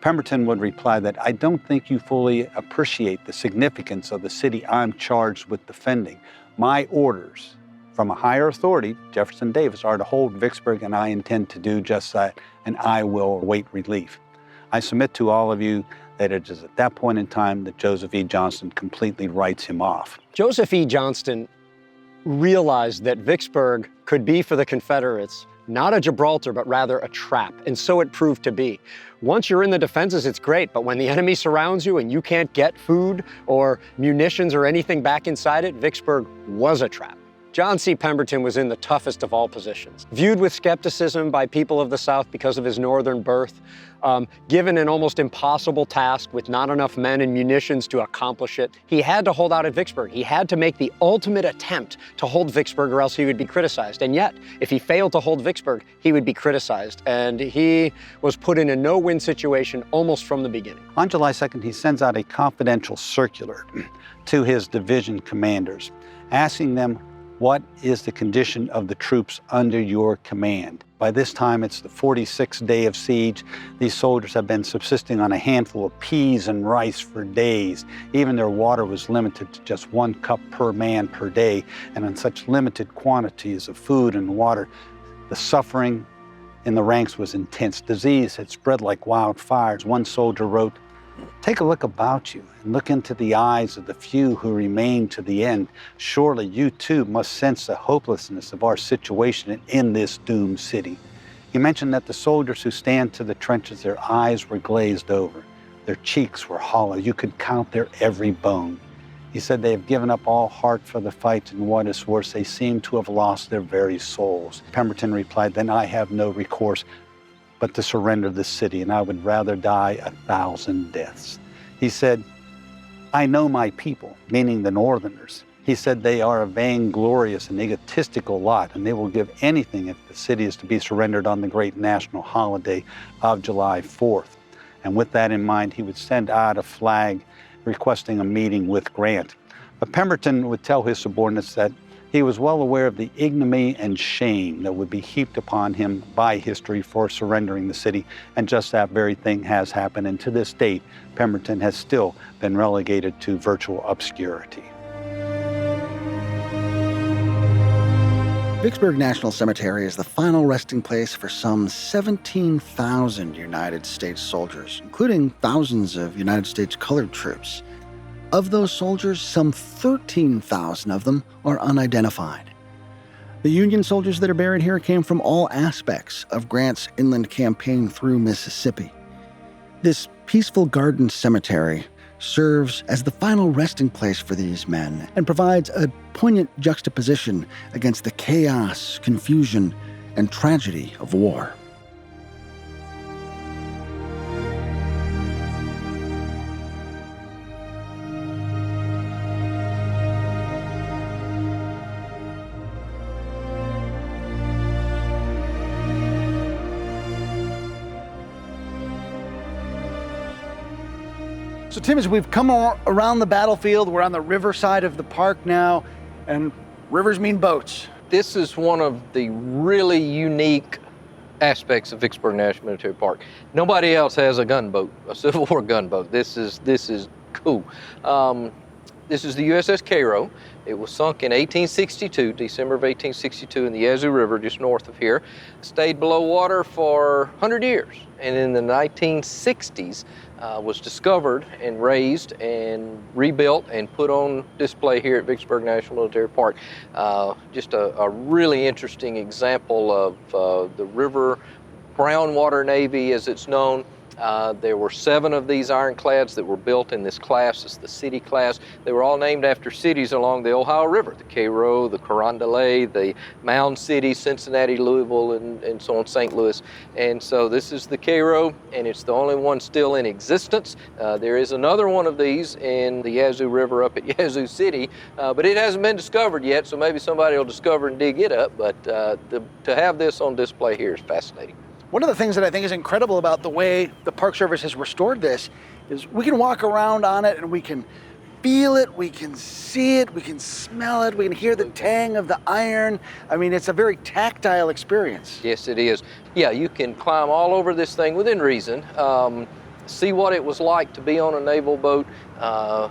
Pemberton would reply that, "I don't think you fully appreciate the significance of the city I'm charged with defending. My orders from a higher authority, Jefferson Davis, are to hold Vicksburg, and I intend to do just that, and I will await relief. I submit to all of you that it is at that point in time that Joseph E. Johnston completely writes him off." Joseph E. Johnston realized that Vicksburg could be for the Confederates not a Gibraltar, but rather a trap, and so it proved to be. Once you're in the defenses, it's great, but when the enemy surrounds you and you can't get food or munitions or anything back inside it, Vicksburg was a trap. John C. Pemberton was in the toughest of all positions. Viewed with skepticism by people of the South because of his northern birth, given an almost impossible task with not enough men and munitions to accomplish it, he had to hold out at Vicksburg. He had to make the ultimate attempt to hold Vicksburg or else he would be criticized. And yet, if he failed to hold Vicksburg, he would be criticized. And he was put in a no-win situation almost from the beginning. On July 2nd, he sends out a confidential circular to his division commanders, asking them, "What is the condition of the troops under your command?" By this time, it's the 46th day of siege. These soldiers have been subsisting on a handful of peas and rice for days. Even their water was limited to just 1 cup per man per day. And on such limited quantities of food and water, the suffering in the ranks was intense. Disease had spread like wildfires. One soldier wrote, "Take a look about you and look into the eyes of the few who remain to the end. Surely you too must sense the hopelessness of our situation in this doomed city." He mentioned that the soldiers who stand to the trenches, their eyes were glazed over. Their cheeks were hollow. You could count their every bone. He said they have given up all heart for the fight, and what is worse, they seem to have lost their very souls. Pemberton replied, "Then I have no recourse but to surrender the city, and I would rather die 1,000 deaths." He said, "I know my people," meaning the Northerners. He said they are a vainglorious and egotistical lot, and they will give anything if the city is to be surrendered on the great national holiday of July 4th. And with that in mind, he would send out a flag requesting a meeting with Grant. But Pemberton would tell his subordinates that he was well aware of the ignominy and shame that would be heaped upon him by history for surrendering the city, and just that very thing has happened, and to this date, Pemberton has still been relegated to virtual obscurity. Vicksburg National Cemetery is the final resting place for some 17,000 United States soldiers, including thousands of United States colored troops. Of those soldiers, some 13,000 of them are unidentified. The Union soldiers that are buried here came from all aspects of Grant's inland campaign through Mississippi. This peaceful garden cemetery serves as the final resting place for these men and provides a poignant juxtaposition against the chaos, confusion, and tragedy of war. So Tim, as we've come around the battlefield, we're on the river side of the park now, and rivers mean boats. This is one of the really unique aspects of Vicksburg National Military Park. Nobody else has a gunboat, a Civil War gunboat. This is cool. This is the USS Cairo. It was sunk in 1862, December of 1862, in the Yazoo River, just north of here. Stayed below water for 100 years, and in the 1960s was discovered and raised and rebuilt and put on display here at Vicksburg National Military Park. Just a really interesting example of the river brown water Navy, as it's known. There were 7 of these ironclads that were built in this class. It's the city class. They were all named after cities along the Ohio River, the Cairo, the Carondelet, the Mound City, Cincinnati, Louisville, and so on, St. Louis. And so this is the Cairo, and it's the only one still in existence. There is another one of these in the Yazoo River up at Yazoo City, but it hasn't been discovered yet, so maybe somebody will discover and dig it up. But to have this on display here is fascinating. One of the things that I think is incredible about the way the Park Service has restored this is we can walk around on it and we can feel it, we can see it, we can smell it, we can hear the tang of the iron. I mean, it's a very tactile experience. Yes, it is. Yeah, you can climb all over this thing within reason. See what it was like to be on a naval boat on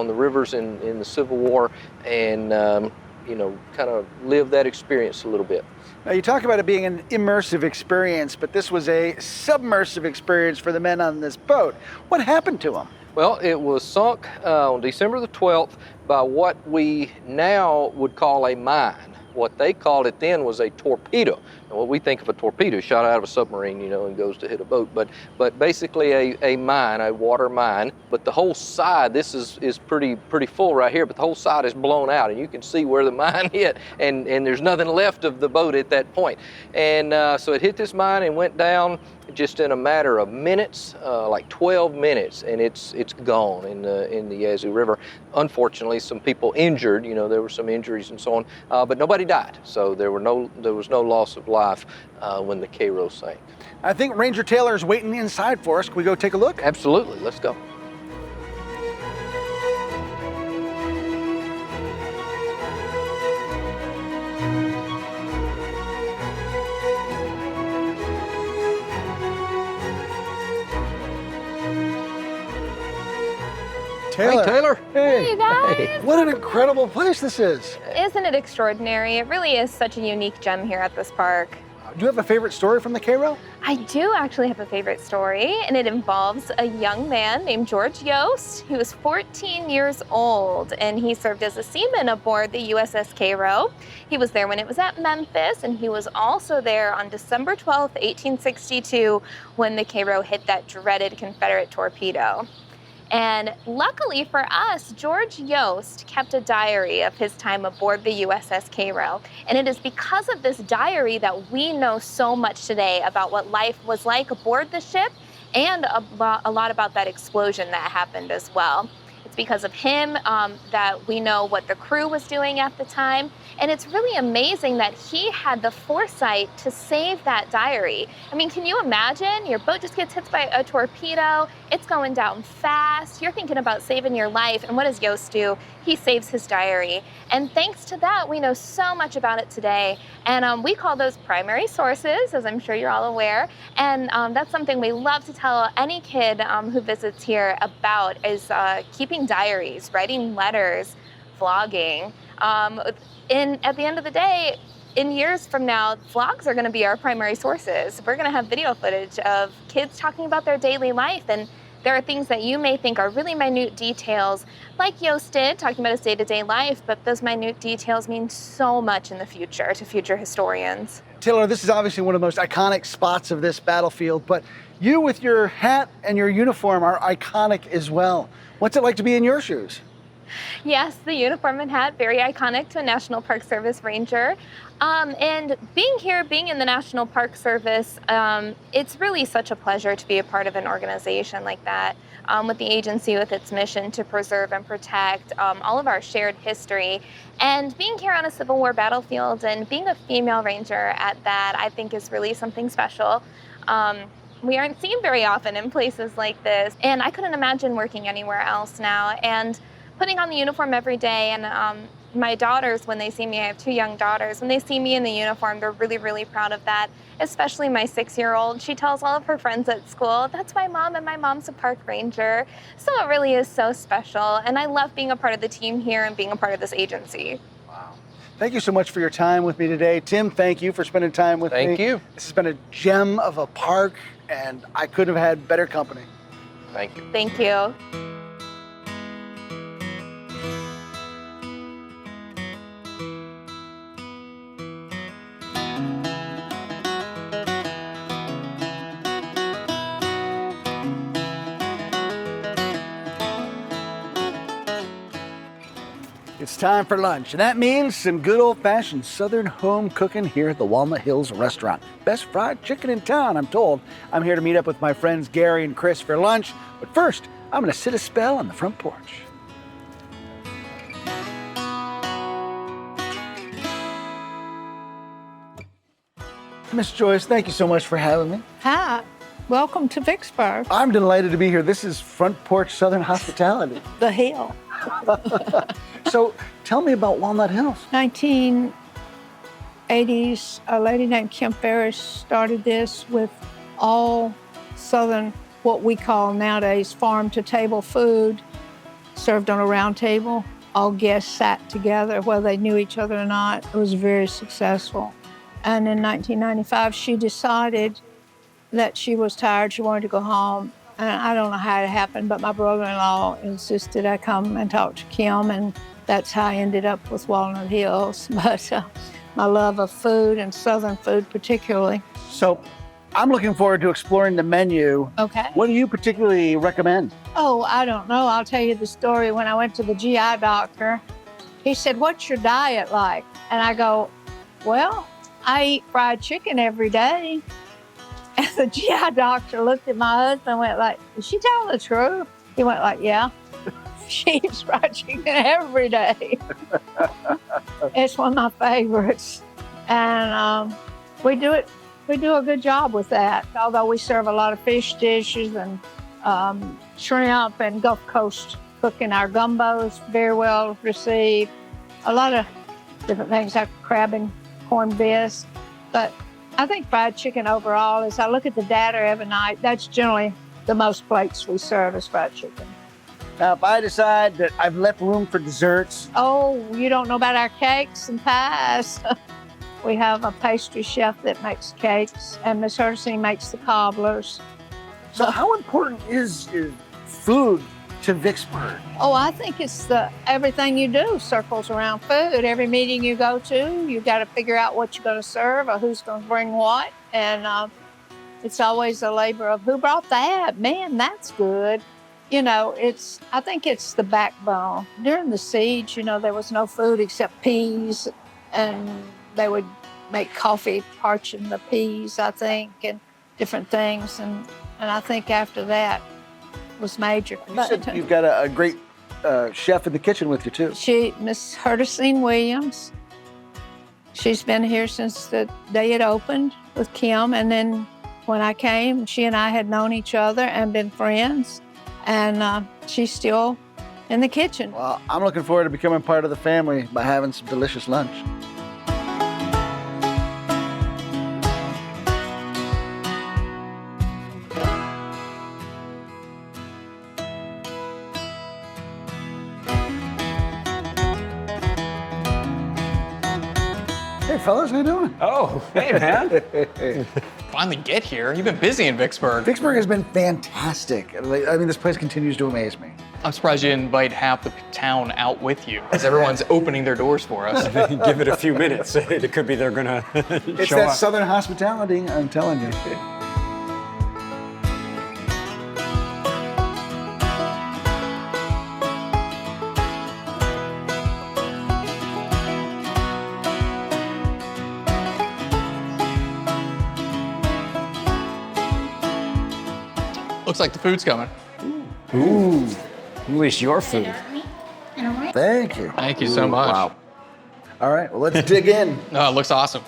the rivers in the Civil War, and you know, kind of live that experience a little bit. Now, you talk about it being an immersive experience, but this was a submersive experience for the men on this boat. What happened to them? Well, it was sunk on December the 12th by what we now would call a mine. What they called it then was a torpedo. And what we think of a torpedo, shot out of a submarine, you know, and goes to hit a boat. But basically a mine, a water mine. But the whole side, this is pretty full right here, but the whole side is blown out, and you can see where the mine hit, and there's nothing left of the boat at that point. And so it hit this mine and went down just in a matter of minutes, like 12 minutes, and it's gone in the Yazoo River. Unfortunately, some people injured. You know, there were some injuries and so on, but nobody died. So there was no loss of life when the Cairo sank. I think Ranger Taylor is waiting inside for us. Can we go take a look? Absolutely, let's go. Taylor. Hey, Taylor. Hey guys! What an incredible place this is. Isn't it extraordinary? It really is such a unique gem here at this park. Do you have a favorite story from the Cairo? I do actually have a favorite story, and it involves a young man named George Yost. He was 14 years old, and he served as a seaman aboard the USS Cairo. He was there when it was at Memphis, and he was also there on December 12th, 1862, when the Cairo hit that dreaded Confederate torpedo. And luckily for us, George Yost kept a diary of his time aboard the USS Cairo. And it is because of this diary that we know so much today about what life was like aboard the ship, and a lot about that explosion that happened as well. It's because of him that we know what the crew was doing at the time. And it's really amazing that he had the foresight to save that diary. I mean, can you imagine? Your boat just gets hit by a torpedo, it's going down fast, you're thinking about saving your life, and what does Yost do? He saves his diary. And thanks to that, we know so much about it today. And we call those primary sources, as I'm sure you're all aware. And that's something we love to tell any kid who visits here about, is keeping diaries, writing letters, vlogging. At the end of the day, in years from now, vlogs are going to be our primary sources. We're going to have video footage of kids talking about their daily life, and there are things that you may think are really minute details, like Yost did, talking about his day-to-day life, but those minute details mean so much in the future to future historians. Taylor, this is obviously one of the most iconic spots of this battlefield, but you with your hat and your uniform are iconic as well. What's it like to be in your shoes? Yes, the uniform and hat, very iconic to a National Park Service ranger. And being here, being in the National Park Service, it's really such a pleasure to be a part of an organization like that, with the agency, with its mission to preserve and protect all of our shared history. And being here on a Civil War battlefield and being a female ranger at that, I think is really something special. We aren't seen very often in places like this, and I couldn't imagine working anywhere else now. And putting on the uniform every day and my daughters, when they see me, I have 2 young daughters, when they see me in the uniform, they're really, really proud of that, especially my 6-year-old. She tells all of her friends at school, that's my mom, and my mom's a park ranger. So it really is so special, and I love being a part of the team here and being a part of this agency. Wow. Thank you so much for your time with me today. Tim, thank you for spending time with me. Thank you. This has been a gem of a park, and I couldn't have had better company. Thank you. Thank you. It's time for lunch, and that means some good old-fashioned Southern home cooking here at the Walnut Hills restaurant. Best fried chicken in town, I'm told. I'm here to meet up with my friends Gary and Chris for lunch, but first, I'm gonna sit a spell on the front porch. Miss Joyce, thank you so much for having me. Hi, welcome to Vicksburg, I'm delighted to be here. This is front porch Southern hospitality. the hill. So tell me about Walnut Hills. 1980s, a lady named Kim Ferris started this with all Southern, what we call nowadays farm-to-table food, served on a round table. All guests sat together, whether they knew each other or not. It was very successful. And in 1995, she decided that she was tired, she wanted to go home. And I don't know how it happened, but my brother-in-law insisted I come and talk to Kim, and that's how I ended up with Walnut Hills. But my love of food and Southern food particularly. So I'm looking forward to exploring the menu. Okay. What do you particularly recommend? Oh, I don't know. I'll tell you the story. When I went to the GI doctor, he said, "What's your diet like?" And I go, "Well, I eat fried chicken every day." And the GI doctor looked at my husband and went like, "Is she telling the truth?" He went like, "Yeah, she eats fried chicken every day." It's one of my favorites. And we do a good job with that. Although we serve a lot of fish dishes and shrimp and Gulf Coast cooking. Our gumbo's very well received. A lot of different things like crab and corned bisque. But I think fried chicken overall, as I look at the data every night, that's generally the most plates we serve is fried chicken. Now, if I decide that I've left room for desserts, Oh, you don't know about our cakes and pies? We have a pastry chef that makes cakes, and Miss Hersey makes the cobblers. so how important is food to Vicksburg? Oh, I think it's everything you do circles around food. Every meeting you go to, you got to figure out what you're going to serve or who's going to bring what. And it's always a labor of who brought that? Man, that's good. You know, I think it's the backbone. During the siege, you know, there was no food except peas, and they would make coffee parching the peas, I think, and different things. And I think after that, was major. You said you've got a great chef in the kitchen with you, too. Miss Herdicine Williams, she's been here since the day it opened with Kim. And then when I came, she and I had known each other and been friends. And she's still in the kitchen. Well, I'm looking forward to becoming part of the family by having some delicious lunch. Hey, fellas, how you doing? Oh, hey, man. Finally get here. You've been busy in Vicksburg. Vicksburg has been fantastic. I mean, this place continues to amaze me. I'm surprised you didn't invite half the town out with you, as everyone's opening their doors for us. Give it a few minutes. It could be they're going to It's show that up. Southern hospitality, I'm telling you. Looks like the food's coming. Ooh, at least your food. Thank you. Thank you so much. Wow. All right, well, let's dig in. No, it looks awesome.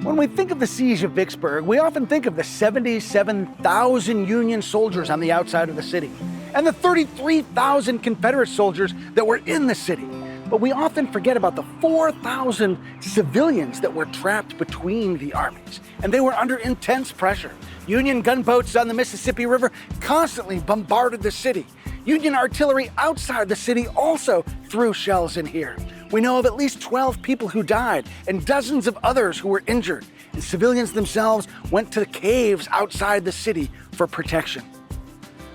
When we think of the siege of Vicksburg, we often think of the 77,000 Union soldiers on the outside of the city and the 33,000 Confederate soldiers that were in the city. But we often forget about the 4,000 civilians that were trapped between the armies, and they were under intense pressure. Union gunboats on the Mississippi River constantly bombarded the city. Union artillery outside the city also threw shells in here. We know of at least 12 people who died and dozens of others who were injured, and civilians themselves went to the caves outside the city for protection.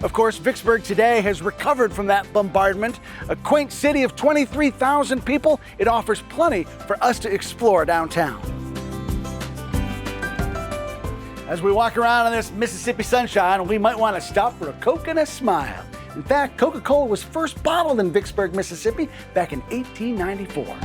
Of course, Vicksburg today has recovered from that bombardment. A quaint city of 23,000 people, it offers plenty for us to explore downtown. As we walk around in this Mississippi sunshine, we might want to stop for a Coke and a smile. In fact, Coca-Cola was first bottled in Vicksburg, Mississippi back in 1894.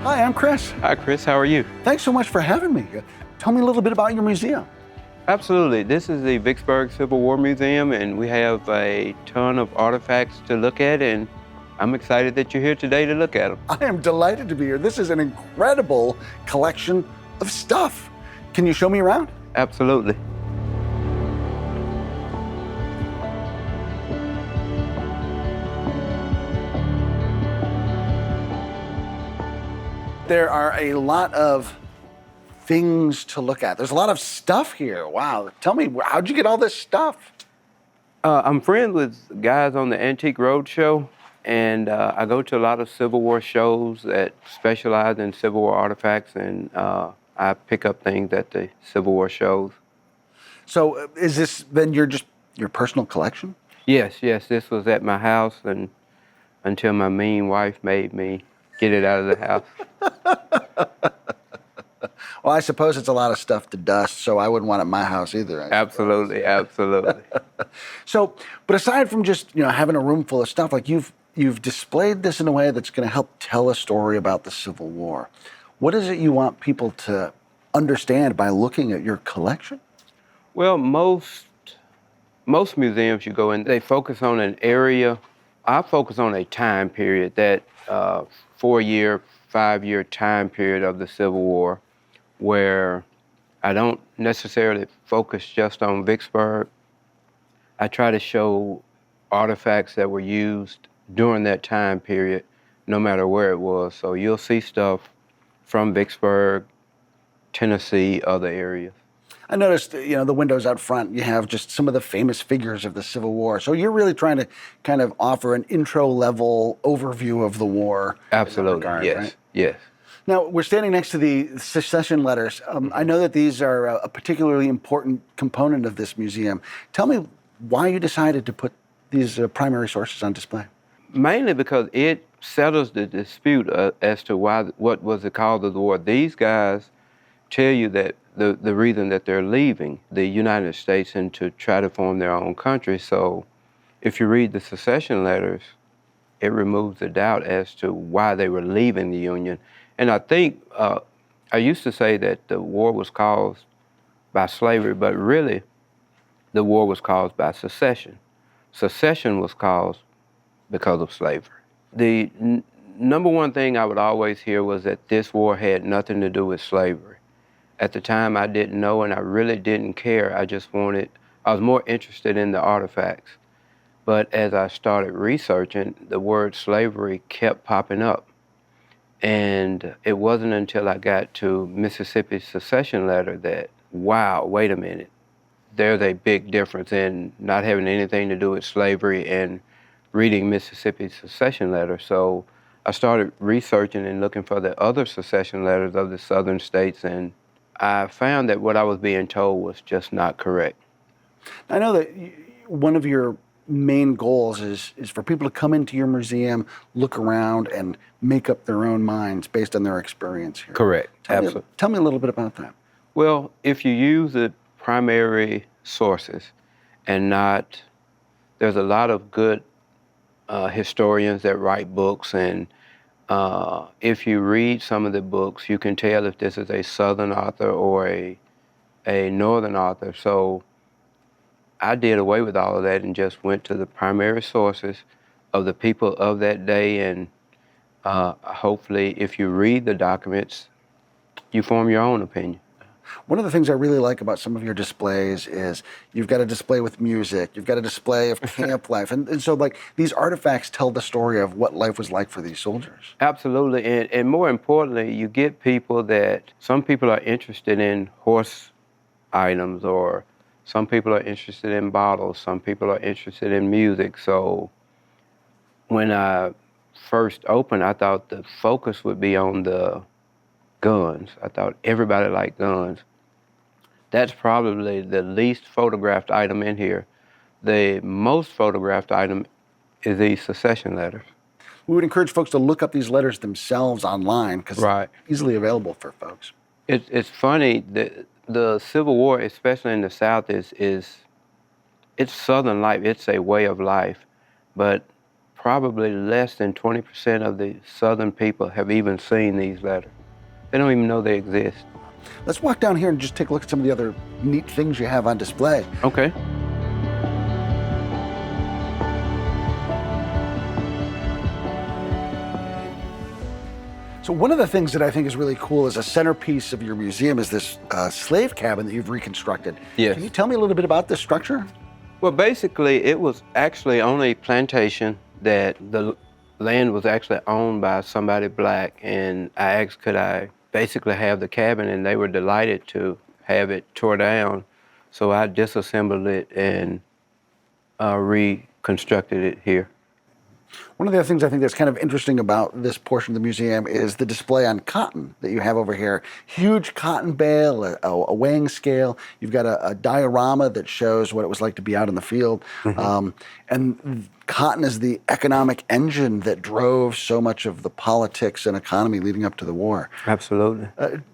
Hi, I'm Chris. Hi, Chris. How are you? Thanks so much for having me. Tell me a little bit about your museum. Absolutely. This is the Vicksburg Civil War Museum, and we have a ton of artifacts to look at, and I'm excited that you're here today to look at them. I am delighted to be here. This is an incredible collection of stuff. Can you show me around? Absolutely. There are a lot of things to look at. There's a lot of stuff here. Wow. Tell me, how'd you get all this stuff? I'm friends with guys on the Antique Roadshow, and I go to a lot of Civil War shows that specialize in Civil War artifacts, and I pick up things at the Civil War shows. So is this then your personal collection? Yes, this was at my house, and until my mean wife made me get it out of the house. Well, I suppose it's a lot of stuff to dust, so I wouldn't want it in my house either. Absolutely. So, but aside from just having a room full of stuff, like you've displayed this in a way that's going to help tell a story about the Civil War. What is it you want people to understand by looking at your collection? Well, most museums you go in, they focus on an area. I focus on a time period, that 4-year, 5-year time period of the Civil War, where I don't necessarily focus just on Vicksburg. I try to show artifacts that were used during that time period, no matter where it was. So you'll see stuff from Vicksburg, Tennessee, other areas. I noticed, the windows out front, you have just some of the famous figures of the Civil War. So you're really trying to kind of offer an intro-level overview of the war. Absolutely, regard, yes, right? yes. Now, we're standing next to the secession letters. I know that these are a particularly important component of this museum. Tell me why you decided to put these primary sources on display. Mainly because it settles the dispute as to what was the cause of the war. These guys tell you that the reason that they're leaving the United States and to try to form their own country. So if you read the secession letters, it removes the doubt as to why they were leaving the Union. And I think, I used to say that the war was caused by slavery, but really the war was caused by secession. Secession was caused because of slavery. The number one thing I would always hear was that this war had nothing to do with slavery. At the time, I didn't know, and I really didn't care. I was more interested in the artifacts. But as I started researching, the word slavery kept popping up. And it wasn't until I got to Mississippi's secession letter that, wow, wait a minute. There's a big difference in not having anything to do with slavery and reading Mississippi's secession letter. So I started researching and looking for the other secession letters of the southern states, and I found that what I was being told was just not correct. I know that one of your main goals is for people to come into your museum, look around, and make up their own minds based on their experience here. Correct, absolutely. Tell me a little bit about that. Well, if you use the primary sources and not, there's a lot of good historians that write books, and if you read some of the books, you can tell if this is a Southern author or a Northern author. So I did away with all of that and just went to the primary sources of the people of that day, and hopefully if you read the documents, you form your own opinion. One of the things I really like about some of your displays is you've got a display with music, you've got a display of camp life, and so like these artifacts tell the story of what life was like for these soldiers. Absolutely, and more importantly, you get people that, some people are interested in horse items, or some people are interested in bottles, some people are interested in music. So when I first opened, I thought the focus would be on the guns. I thought everybody liked guns. That's probably the least photographed item in here. The most photographed item is these secession letters. We would encourage folks to look up these letters themselves online because Right. they're easily available for folks. It's funny that the Civil War, especially in the South, it's Southern life. It's a way of life, but probably less than 20% of the Southern people have even seen these letters. They don't even know they exist. Let's walk down here and just take a look at some of the other neat things you have on display. Okay. So one of the things that I think is really cool as a centerpiece of your museum is this slave cabin that you've reconstructed. Yes. Can you tell me a little bit about this structure? Well, basically, it was actually on a plantation that the land was actually owned by somebody black, and I asked, could I basically have the cabin, and they were delighted to have it tore down. So I disassembled it and reconstructed it here. One of the other things I think that's kind of interesting about this portion of the museum is the display on cotton that you have over here. Huge cotton bale, a weighing scale. You've got a diorama that shows what it was like to be out in the field. Mm-hmm. And cotton is the economic engine that drove so much of the politics and economy leading up to the war. Absolutely.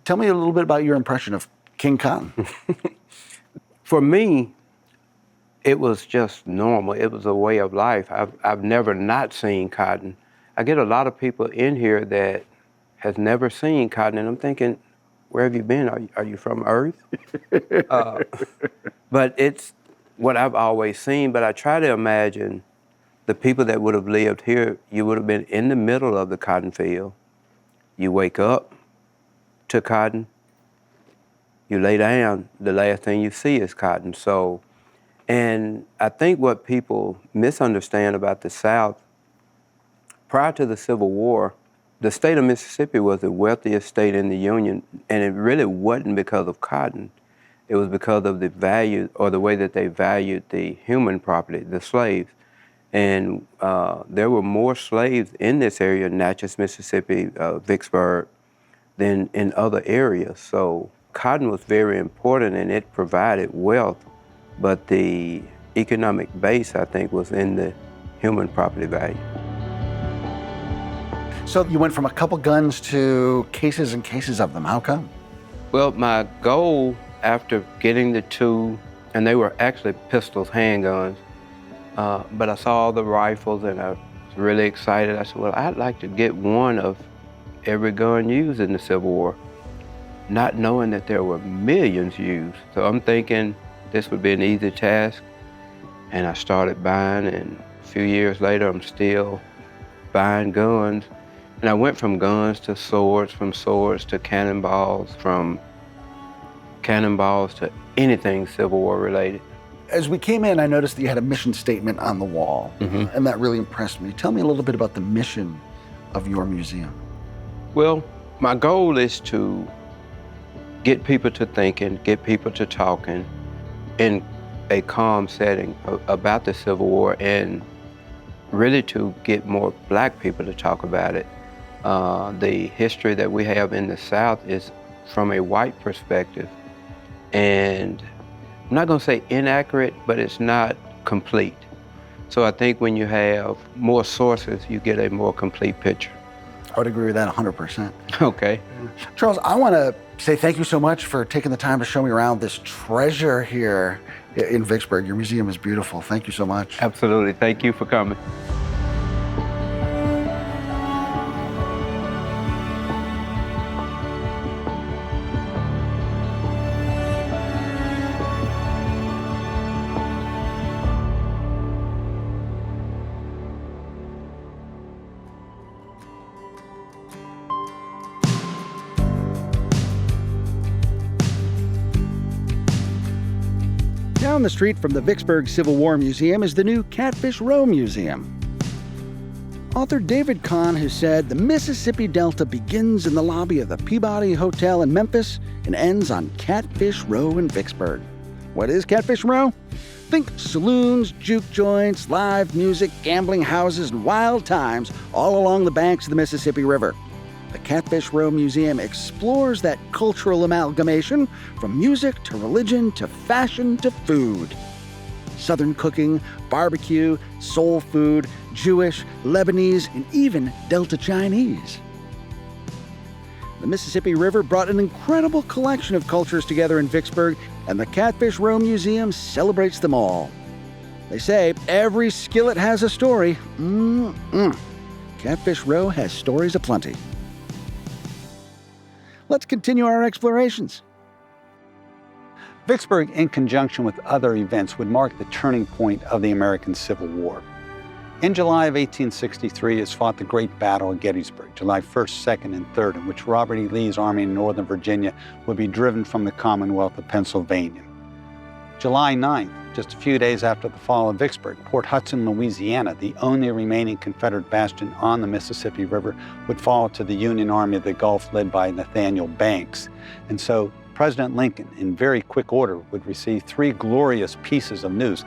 Tell me a little bit about your impression of King Cotton. For me, it was just normal. It was a way of life. I've never not seen cotton. I get a lot of people in here that has never seen cotton, and I'm thinking, where have you been? Are you from Earth? But it's what I've always seen, but I try to imagine the people that would have lived here. You would have been in the middle of the cotton field. You wake up to cotton, you lay down, the last thing you see is cotton. So, and I think what people misunderstand about the South, prior to the Civil War, the state of Mississippi was the wealthiest state in the Union, and it really wasn't because of cotton. It was because of the value, or the way that they valued the human property, the slaves. And there were more slaves in this area, Natchez, Mississippi, Vicksburg, than in other areas. So cotton was very important, and it provided wealth. But the economic base, I think, was in the human property value. So you went from a couple guns to cases and cases of them. How come? Well, my goal after getting the two, and they were actually pistols, handguns, but I saw all the rifles and I was really excited. I said, well, I'd like to get one of every gun used in the Civil War, not knowing that there were millions used. So I'm thinking, this would be an easy task, and I started buying, and a few years later, I'm still buying guns. And I went from guns to swords, from swords to cannonballs, from cannonballs to anything Civil War related. As we came in, I noticed that you had a mission statement on the wall, Mm-hmm. and that really impressed me. Tell me a little bit about the mission of your museum. Well, my goal is to get people to thinking, get people to talking, in a calm setting about the Civil War, and really to get more black people to talk about it. The history that we have in the South is from a white perspective, and I'm not gonna say inaccurate, but it's not complete. So I think when you have more sources, you get a more complete picture. I would agree with that 100%. Okay. Charles, I want to say thank you so much for taking the time to show me around this treasure here in Vicksburg. Your museum is beautiful. Thank you so much. Absolutely. Thank you for coming. Down the street from the Vicksburg Civil War Museum is the new Catfish Row Museum. Author David Kahn has said the Mississippi Delta begins in the lobby of the Peabody Hotel in Memphis and ends on Catfish Row in Vicksburg. What is Catfish Row? Think saloons, juke joints, live music, gambling houses, and wild times all along the banks of the Mississippi River. The Catfish Row Museum explores that cultural amalgamation from music to religion to fashion to food. Southern cooking, barbecue, soul food, Jewish, Lebanese, and even Delta Chinese. The Mississippi River brought an incredible collection of cultures together in Vicksburg, and the Catfish Row Museum celebrates them all. They say every skillet has a story. Catfish Row has stories aplenty. Let's continue our explorations. Vicksburg, in conjunction with other events, would mark the turning point of the American Civil War. In July of 1863 is fought the Great Battle of Gettysburg, July 1st, 2nd, and 3rd, in which Robert E. Lee's army in Northern Virginia would be driven from the Commonwealth of Pennsylvania. July 9th, just a few days after the fall of Vicksburg, Port Hudson, Louisiana, the only remaining Confederate bastion on the Mississippi River, would fall to the Union Army of the Gulf led by Nathaniel Banks. And so President Lincoln, in very quick order, would receive three glorious pieces of news: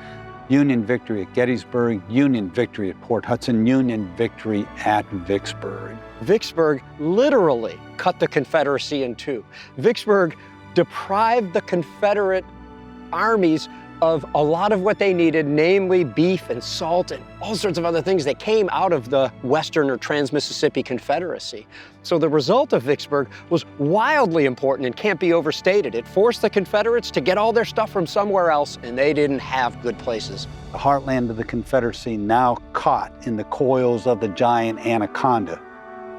Union victory at Gettysburg, Union victory at Port Hudson, Union victory at Vicksburg. Vicksburg literally cut the Confederacy in two. Vicksburg deprived the Confederate armies of a lot of what they needed, namely beef and salt and all sorts of other things that came out of the Western or Trans-Mississippi Confederacy. So the result of Vicksburg was wildly important and can't be overstated. It forced the Confederates to get all their stuff from somewhere else, and they didn't have good places. The heartland of the Confederacy, now caught in the coils of the giant anaconda,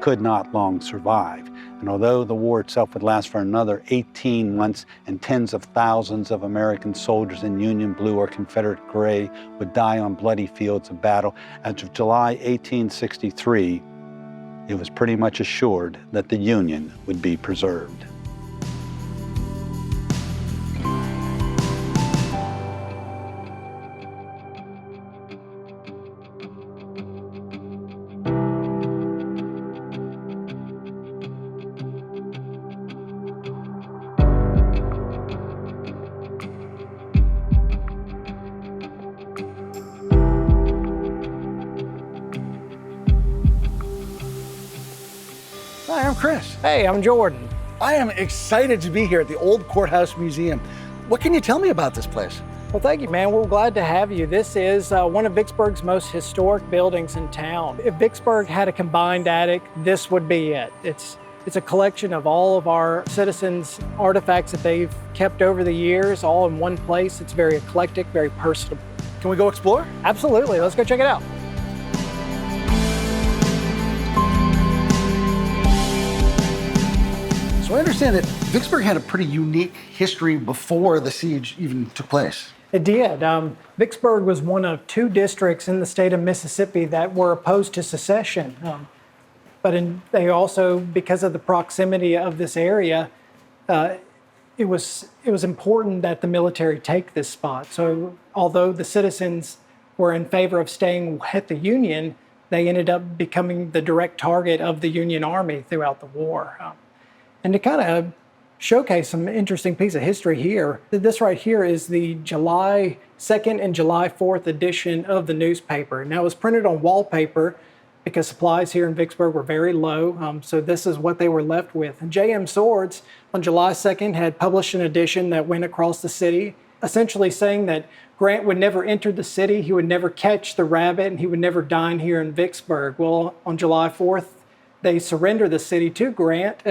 could not long survive. And although the war itself would last for another 18 months and tens of thousands of American soldiers in Union blue or Confederate gray would die on bloody fields of battle, as of July 1863, it was pretty much assured that the Union would be preserved. Hi, I'm Chris. Hey, I'm Jordan. I am excited to be here at the Old Courthouse Museum. What can you tell me about this place? Well, thank you, man. We're glad to have you. This is one of Vicksburg's most historic buildings in town. If Vicksburg had a combined attic, this would be it. It's a collection of all of our citizens' artifacts that they've kept over the years, all in one place. It's very eclectic, very personable. Can we go explore? Absolutely. Let's go check it out. So I understand that Vicksburg had a pretty unique history before the siege even took place. It did. Vicksburg was one of two districts in the state of Mississippi that were opposed to secession. They also, because of the proximity of this area, it was important that the military take this spot. So although the citizens were in favor of staying at the Union, they ended up becoming the direct target of the Union Army throughout the war. And to kind of showcase some interesting piece of history here. This right here is the July 2nd and July 4th edition of the newspaper. Now it was printed on wallpaper because supplies here in Vicksburg were very low, so this is what they were left with. And J.M. Swords on July 2nd had published an edition that went across the city, essentially saying that Grant would never enter the city, he would never catch the rabbit, and he would never dine here in Vicksburg. Well, on July 4th, they surrender the city to Grant.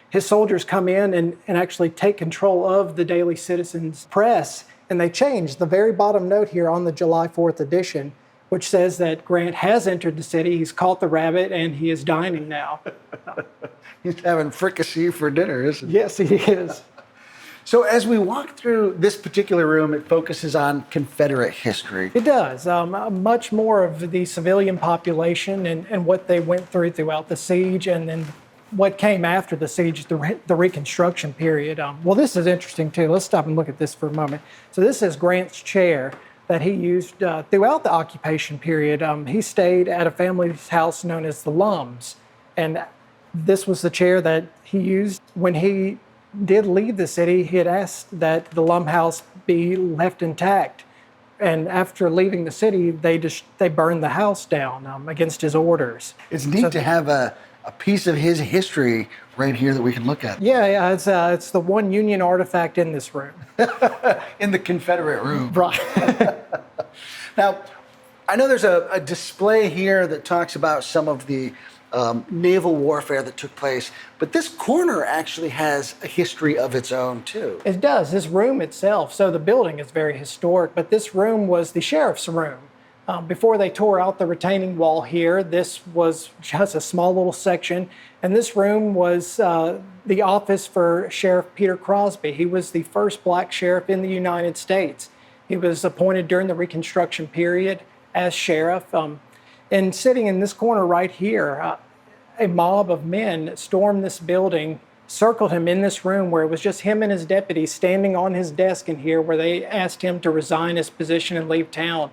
His soldiers come in and actually take control of the Daily Citizen's press, and they change the very bottom note here on the July 4th edition, which says that Grant has entered the city, he's caught the rabbit, and he is dining now. He's having fricassee for dinner, isn't he? Yes, he is. So as we walk through this particular room, it focuses on Confederate history. It does. Much more of the civilian population and what they went through throughout the siege, and then what came after the siege, the Reconstruction period. Well, this is interesting too. Let's stop and look at this for a moment. So this is Grant's chair that he used throughout the occupation period. He stayed at a family's house known as the Lums, and this was the chair that he used when he did leave the city. He had asked that the Lum house be left intact, and after leaving the city, they burned the house down against his orders. It's neat to have a piece of his history right here that we can look at. Yeah, it's the one Union artifact in this room. In the Confederate room. Right. Now, I know there's a display here that talks about some of the naval warfare that took place, but this corner actually has a history of its own too. It does. This room itself, so the building is very historic, but this room was the sheriff's room. Before they tore out the retaining wall here, this was just a small little section, and this room was the office for Sheriff Peter Crosby. He was the first black sheriff in the United States. He was appointed during the Reconstruction period as sheriff. And sitting in this corner right here, a mob of men stormed this building, circled him in this room where it was just him and his deputies standing on his desk in here, where they asked him to resign his position and leave town.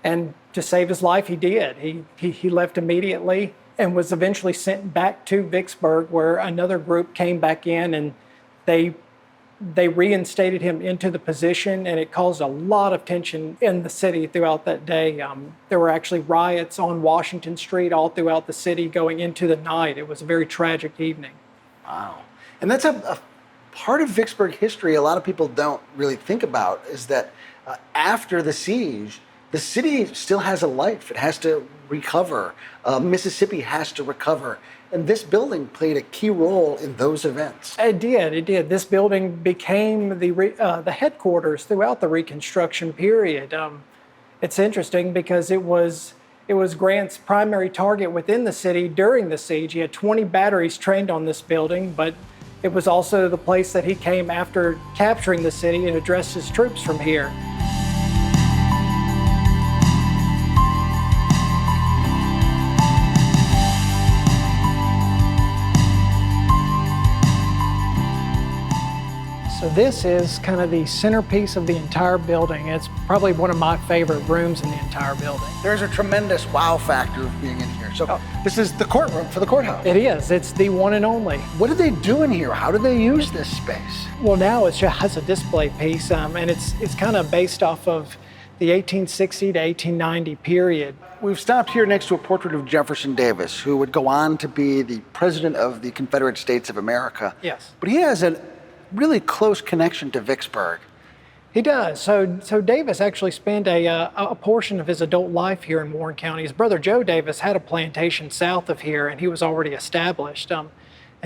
And to save his life, he did. He left immediately and was eventually sent back to Vicksburg, where another group came back in and they reinstated him into the position, and it caused a lot of tension in the city throughout that day. There were actually riots on Washington Street all throughout the city going into the night. It was a very tragic evening. Wow. And that's a part of Vicksburg history a lot of people don't really think about, is that after the siege, the city still has a life. It has to recover. Mississippi has to recover. And this building played a key role in those events. It did. This building became the headquarters throughout the Reconstruction period. It's interesting because it was Grant's primary target within the city during the siege. He had 20 batteries trained on this building, but it was also the place that he came after capturing the city and addressed his troops from here. So this is kind of the centerpiece of the entire building. It's probably one of my favorite rooms in the entire building. There's a tremendous wow factor of being in here. So this is the courtroom for the courthouse. It is. It's the one and only. What did they do in here? How did they use this space? Well, now it's just a display piece, and it's kind of based off of the 1860 to 1890 period. We've stopped here next to a portrait of Jefferson Davis, who would go on to be the president of the Confederate States of America. Yes. But he has a really close connection to Vicksburg. He does. So Davis actually spent a portion of his adult life here in Warren County. His brother Joe Davis had a plantation south of here, and he was already established. And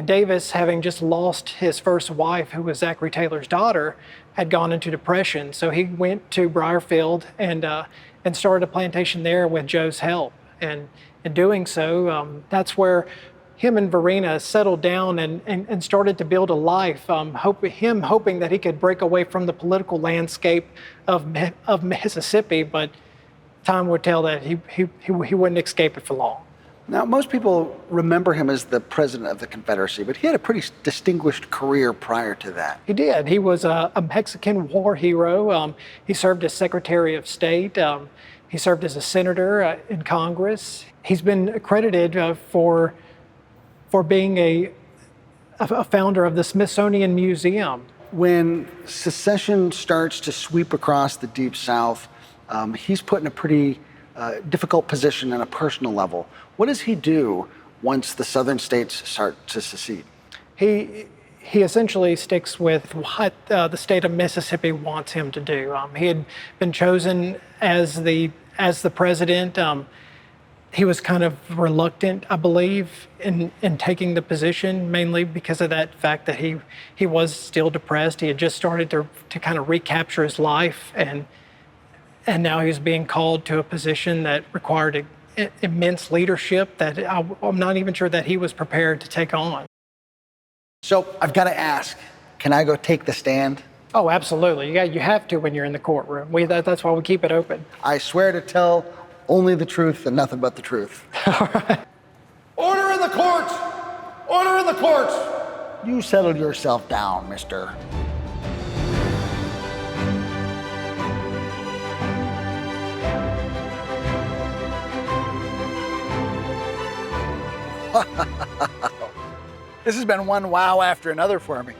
Davis, having just lost his first wife, who was Zachary Taylor's daughter, had gone into depression. So he went to Briarfield and started a plantation there with Joe's help. And in doing so, that's where him and Verena settled down and started to build a life, hoping that he could break away from the political landscape of Mississippi, but time would tell that he wouldn't escape it for long. Now, most people remember him as the president of the Confederacy, but he had a pretty distinguished career prior to that. He did. He was a Mexican war hero. He served as Secretary of State. He served as a senator in Congress. He's been accredited for being a founder of the Smithsonian Museum. When secession starts to sweep across the Deep South, he's put in a pretty difficult position on a personal level. What does he do once the southern states start to secede? He essentially sticks with what the state of Mississippi wants him to do. He had been chosen as the president. He was kind of reluctant, I believe, in taking the position, mainly because of that fact that he was still depressed. He had just started to kind of recapture his life, and now he was being called to a position that required immense leadership that I'm not even sure that he was prepared to take on. So I've got to ask, can I go take the stand? Oh, absolutely. You have to when you're in the courtroom. That's why we keep it open. I swear to tell only the truth and nothing but the truth. All right. Order in the court! Order in the court! You settle yourself down, mister. This has been one wow after another for me.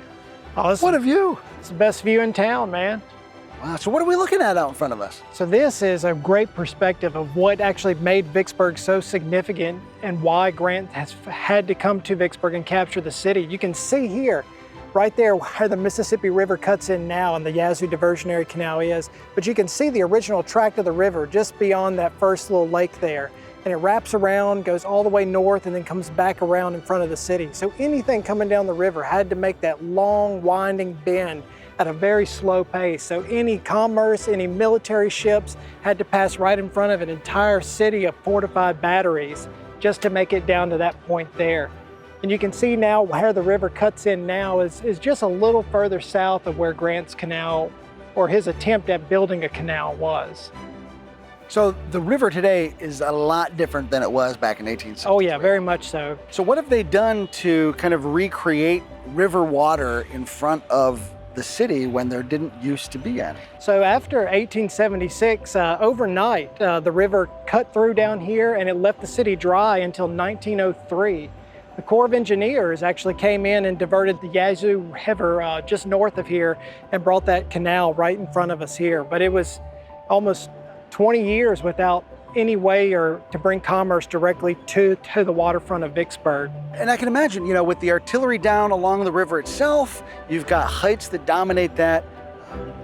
Oh, What a view! It's the best view in town, man. Wow, so what are we looking at out in front of us? So this is a great perspective of what actually made Vicksburg so significant and why Grant has had to come to Vicksburg and capture the city. You can see here, right there where the Mississippi River cuts in now and the Yazoo Diversionary Canal is, but you can see the original tract of the river just beyond that first little lake there. And it wraps around, goes all the way north, and then comes back around in front of the city. So anything coming down the river had to make that long, winding bend at a very slow pace. So any commerce, any military ships had to pass right in front of an entire city of fortified batteries just to make it down to that point there. And you can see now where the river cuts in now is just a little further south of where Grant's canal, or his attempt at building a canal, was. So the river today is a lot different than it was back in 1863. Oh yeah, very much so. So what have they done to kind of recreate river water in front of the city when there didn't used to be any? So after 1876, overnight, the river cut through down here and it left the city dry until 1903. The Corps of Engineers actually came in and diverted the Yazoo River just north of here and brought that canal right in front of us here. But it was almost 20 years without any way or to bring commerce directly to the waterfront of Vicksburg. And I can imagine, you know, with the artillery down along the river itself, you've got heights that dominate that.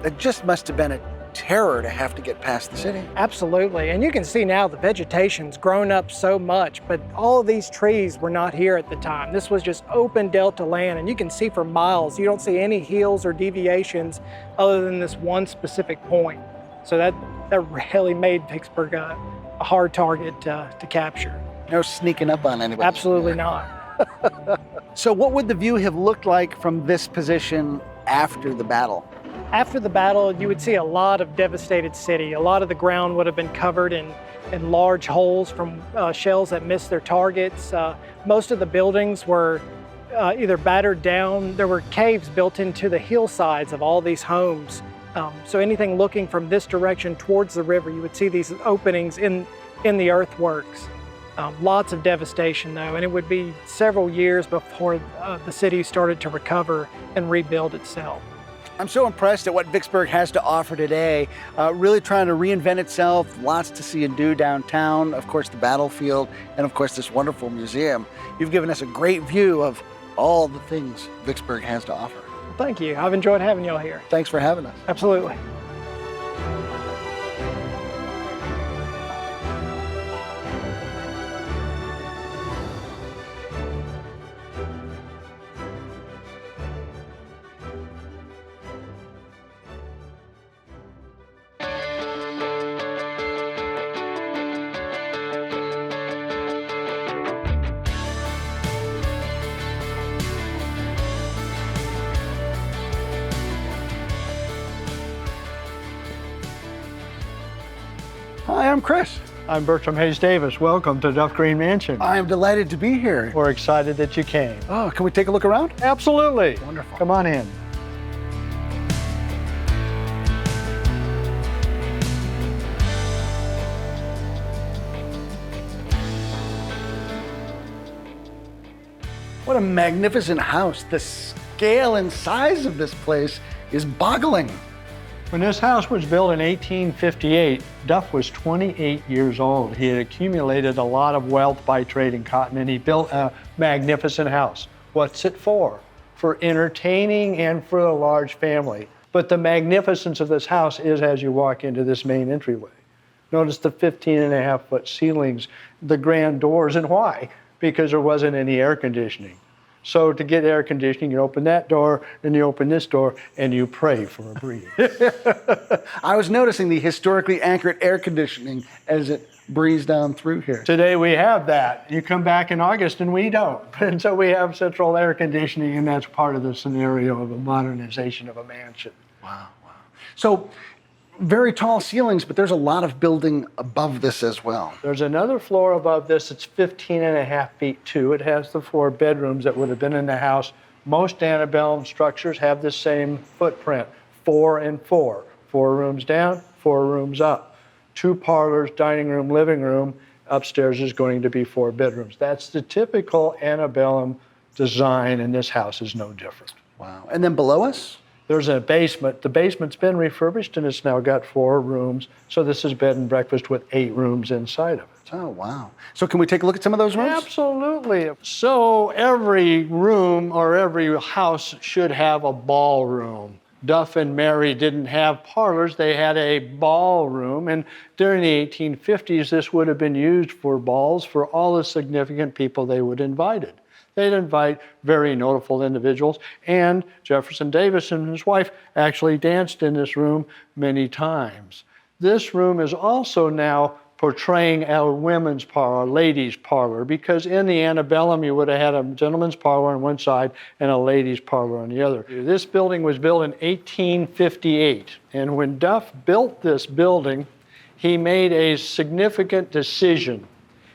It just must have been a terror to have to get past the city. Absolutely, and you can see now the vegetation's grown up so much, but all of these trees were not here at the time. This was just open delta land, and you can see for miles, you don't see any hills or deviations other than this one specific point. So that really made Vicksburg a hard target to capture. No sneaking up on anybody. Absolutely not. So what would the view have looked like from this position after the battle? After the battle, you would see a lot of devastated city. A lot of the ground would have been covered in large holes from shells that missed their targets. Most of the buildings were either battered down. There were caves built into the hillsides of all these homes. So anything looking from this direction towards the river, you would see these openings in the earthworks. Lots of devastation though, and it would be several years before the city started to recover and rebuild itself. I'm so impressed at what Vicksburg has to offer today, really trying to reinvent itself, lots to see and do downtown, of course the battlefield, and of course this wonderful museum. You've given us a great view of all the things Vicksburg has to offer. Thank you. I've enjoyed having y'all here. Thanks for having us. Absolutely. Hi, I'm Chris. I'm Bertram Hayes Davis. Welcome to Duff Green Mansion. I am delighted to be here. We're excited that you came. Oh, can we take a look around? Absolutely. Wonderful. Come on in. What What a magnificent house. The scale and size of this place is boggling. When this house was built in 1858, Duff was 28 years old. He had accumulated a lot of wealth by trading cotton, and he built a magnificent house. What's it for? For entertaining and for a large family. But the magnificence of this house is as you walk into this main entryway. Notice the 15.5-foot ceilings, the grand doors, and why? Because there wasn't any air conditioning. So to get air conditioning, you open that door, and you open this door, and you pray for a breeze. I was noticing the historically accurate air conditioning as it breezed down through here. Today we have that. You come back in August and we don't. And so we have central air conditioning, and that's part of the scenario of a modernization of a mansion. Wow, wow. So very tall ceilings, but there's a lot of building above this as well. There's another floor above this. It's 15.5 feet too. It has the 4 bedrooms that would have been in the house. Most antebellum structures have the same footprint, 4 and 4. 4 rooms down, 4 rooms up. 2 parlors, dining room, living room. Upstairs is going to be 4 bedrooms. That's the typical antebellum design, and this house is no different. Wow. And then below us? There's a basement. The basement's been refurbished, and it's now got 4 rooms. So this is bed and breakfast with 8 rooms inside of it. Oh, wow. So can we take a look at some of those rooms? Absolutely. So every room or every house should have a ballroom. Duff and Mary didn't have parlors, they had a ballroom, and during the 1850s, this would have been used for balls for all the significant people they would invited. They'd invite very notable individuals, and Jefferson Davis and his wife actually danced in this room many times. This room is also now portraying a women's parlor, a ladies' parlor, because in the antebellum you would have had a gentleman's parlor on one side and a ladies' parlor on the other. This building was built in 1858, and when Duff built this building, he made a significant decision.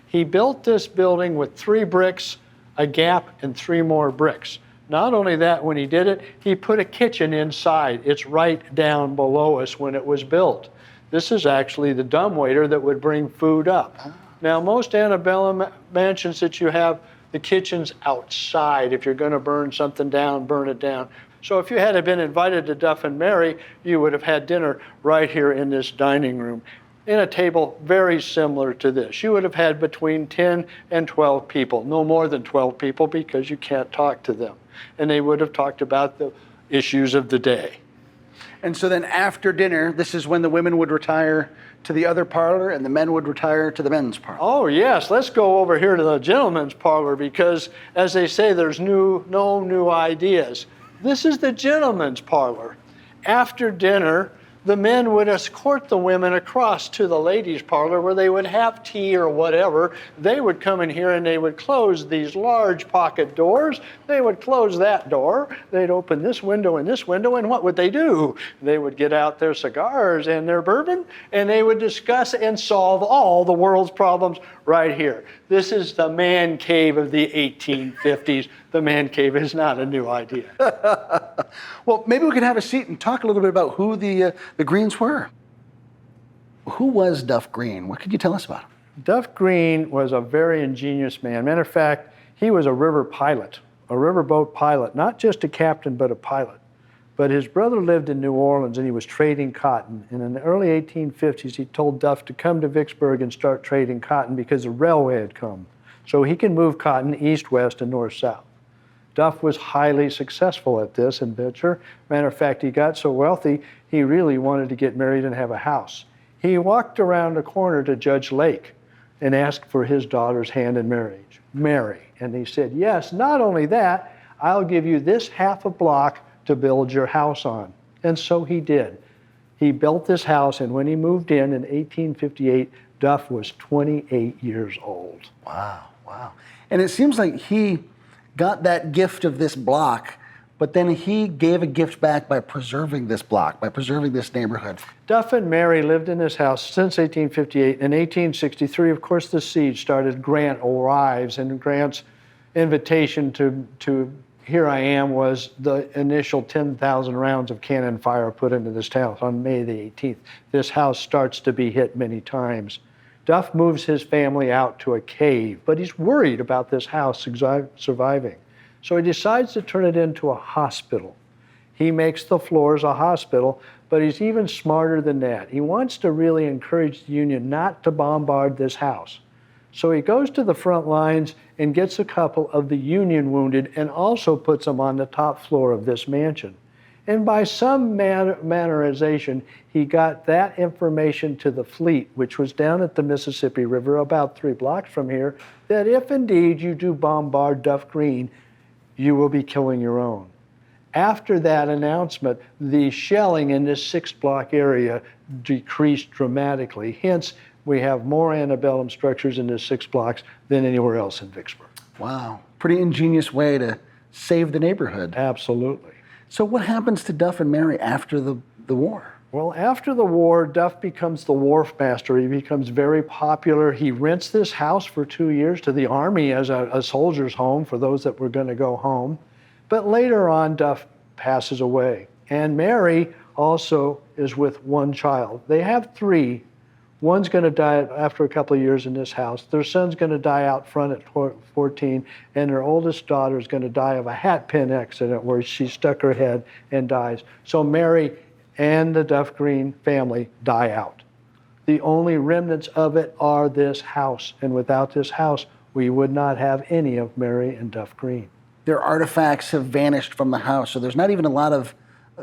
He built this building with 3 bricks, a gap, and 3 more bricks. Not only that, when he did it, he put a kitchen inside. It's right down below us when it was built. This is actually the dumbwaiter that would bring food up. Now, most antebellum mansions that you have, the kitchen's outside. If you're going to burn something down, burn it down. So if you had been invited to Duff and Mary, you would have had dinner right here in this dining room, in a table very similar to this. You would have had between 10 and 12 people, no more than 12 people, because you can't talk to them. And they would have talked about the issues of the day. And so then after dinner, this is when the women would retire to the other parlor and the men would retire to the men's parlor. Oh yes, let's go over here to the gentleman's parlor, because as they say, there's no new ideas. This is the gentleman's parlor. After dinner, the men would escort the women across to the ladies' parlor where they would have tea or whatever. They would come in here and they would close these large pocket doors. They would close that door. They'd open this window, and what would they do? They would get out their cigars and their bourbon, and they would discuss and solve all the world's problems right here. This is the man cave of the 1850s. The man cave is not a new idea. Well, maybe we could have a seat and talk a little bit about who the Greens were. Who was Duff Green? What could you tell us about him? Duff Green was a very ingenious man. Matter of fact, he was a river pilot, a riverboat pilot, not just a captain, but a pilot. But his brother lived in New Orleans and he was trading cotton. And in the early 1850s, he told Duff to come to Vicksburg and start trading cotton because the railway had come. So he can move cotton east, west, and north, south. Duff was highly successful at this venture. Matter of fact, he got so wealthy, he really wanted to get married and have a house. He walked around the corner to Judge Lake and asked for his daughter's hand in marriage, Mary. And he said, yes, not only that, I'll give you this half a block to build your house on. And so he did. He built this house, and when he moved in 1858, Duff was 28 years old. Wow, wow. And it seems like he got that gift of this block, but then he gave a gift back by preserving this block, by preserving this neighborhood. Duff and Mary lived in this house since 1858. In 1863, of course, the siege started. Grant arrives, and Grant's invitation to Here I Am was the initial 10,000 rounds of cannon fire put into this house on May the 18th. This house starts to be hit many times. Duff moves his family out to a cave, but he's worried about this house surviving. So he decides to turn it into a hospital. He makes the floors a hospital, but he's even smarter than that. He wants to really encourage the Union not to bombard this house. So he goes to the front lines and gets a couple of the Union wounded and also puts them on the top floor of this mansion. And by some mannerization, he got that information to the fleet, which was down at the Mississippi River about 3 blocks from here, that if indeed you do bombard Duff Green, you will be killing your own. After that announcement, the shelling in this 6-block area decreased dramatically. Hence, we have more antebellum structures in this 6 blocks than anywhere else in Vicksburg. Wow, pretty ingenious way to save the neighborhood. Absolutely. So what happens to Duff and Mary after the war? Well, after the war, Duff becomes the wharf master. He becomes very popular. He rents this house for 2 years to the Army as a soldier's home for those that were going to go home. But later on, Duff passes away. And Mary also is with 1 child. They have 3. One's going to die after a couple of years in this house. Their son's going to die out front at 14, and their oldest daughter is going to die of a hat pin accident where she stuck her head and dies. So Mary and the Duff Green family die out. The only remnants of it are this house, and without this house, we would not have any of Mary and Duff Green. Their artifacts have vanished from the house, so there's not even a lot of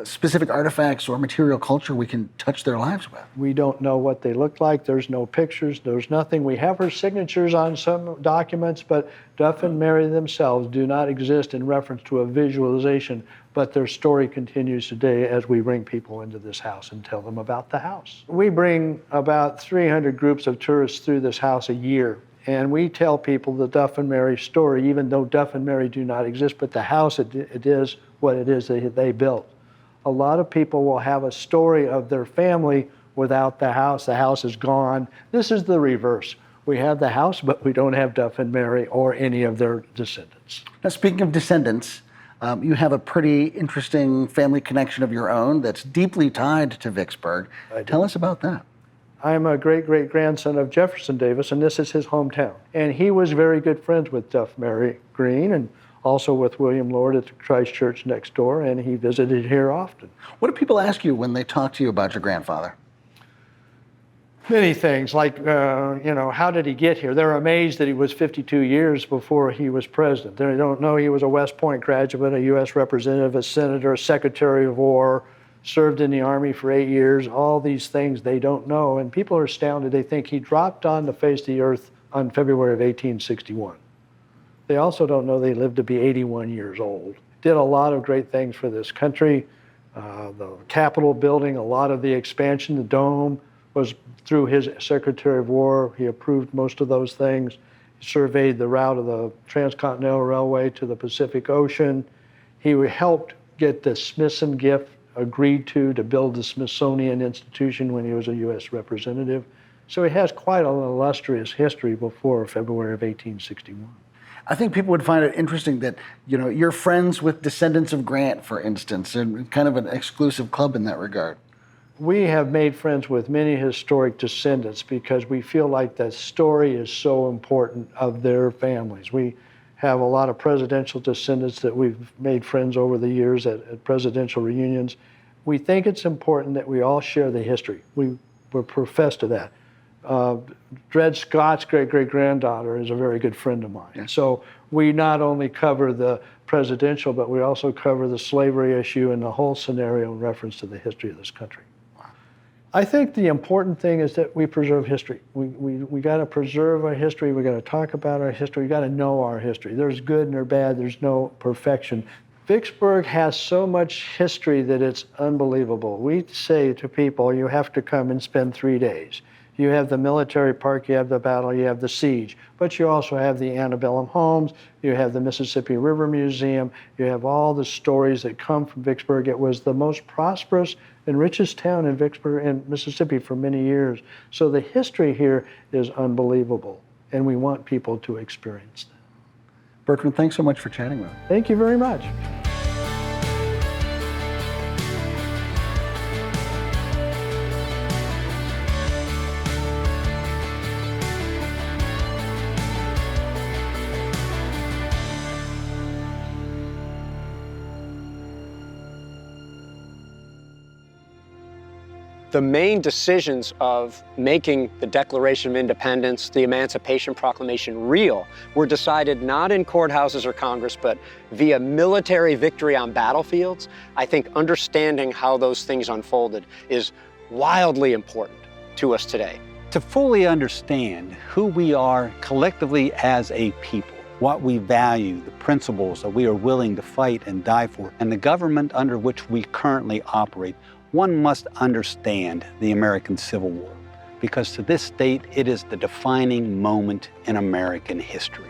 specific artifacts or material culture we can touch their lives with. We don't know what they look like. There's no pictures. There's nothing. We have her signatures on some documents, but Duff and Mary themselves do not exist in reference to a visualization, but their story continues today as we bring people into this house and tell them about the house. We bring about 300 groups of tourists through this house a year. And we tell people the Duff and Mary story, even though Duff and Mary do not exist, but the house, it is what it is they built. A lot of people will have a story of their family without the house. The house is gone. This is the reverse. We have the house, but we don't have Duff and Mary or any of their descendants. Now, speaking of descendants, you have a pretty interesting family connection of your own that's deeply tied to Vicksburg. Tell us about that. I'm a great-great-grandson of Jefferson Davis, and this is his hometown. And he was very good friends with Duff Mary Green and also with William Lord at the Christ Church next door, and he visited here often. What do people ask you when they talk to you about your grandfather? Many things, like, how did he get here? They're amazed that he was 52 years before he was president. They don't know he was a West Point graduate, a U.S. representative, a senator, a secretary of war, served in the Army for 8 years, all these things they don't know. And people are astounded. They think he dropped on the face of the earth on February of 1861. They also don't know they lived to be 81 years old. Did a lot of great things for this country. The Capitol building, a lot of the expansion, the dome, was through his Secretary of War. He approved most of those things. He surveyed the route of the Transcontinental Railway to the Pacific Ocean. He helped get the Smithson gift agreed to build the Smithsonian Institution when he was a U.S. representative. So he has quite an illustrious history before February of 1861. I think people would find it interesting that, you're friends with descendants of Grant, for instance, and kind of an exclusive club in that regard. We have made friends with many historic descendants because we feel like that story is so important of their families. We have a lot of presidential descendants that we've made friends over the years at presidential reunions. We think it's important that we all share the history. We're professed to that. Dred Scott's great-great-granddaughter is a very good friend of mine. Yes. So we not only cover the presidential, but we also cover the slavery issue and the whole scenario in reference to the history of this country. I think the important thing is that we preserve history. We got to preserve our history. We got to talk about our history. We got to know our history. There's good and there's bad. There's no perfection. Vicksburg has so much history that it's unbelievable. We say to people, you have to come and spend 3 days. You have the military park, you have the battle, you have the siege, but you also have the antebellum homes, you have the Mississippi River Museum, you have all the stories that come from Vicksburg. It was the most prosperous and richest town in Vicksburg and Mississippi for many years. So the history here is unbelievable, and we want people to experience that. Bertrand, thanks so much for chatting with us. Thank you very much. The main decisions of making the Declaration of Independence, the Emancipation Proclamation real were decided not in courthouses or Congress, but via military victory on battlefields. I think understanding how those things unfolded is wildly important to us today. To fully understand who we are collectively as a people, what we value, the principles that we are willing to fight and die for, and the government under which we currently operate, one must understand the American Civil War, because to this date, it is the defining moment in American history.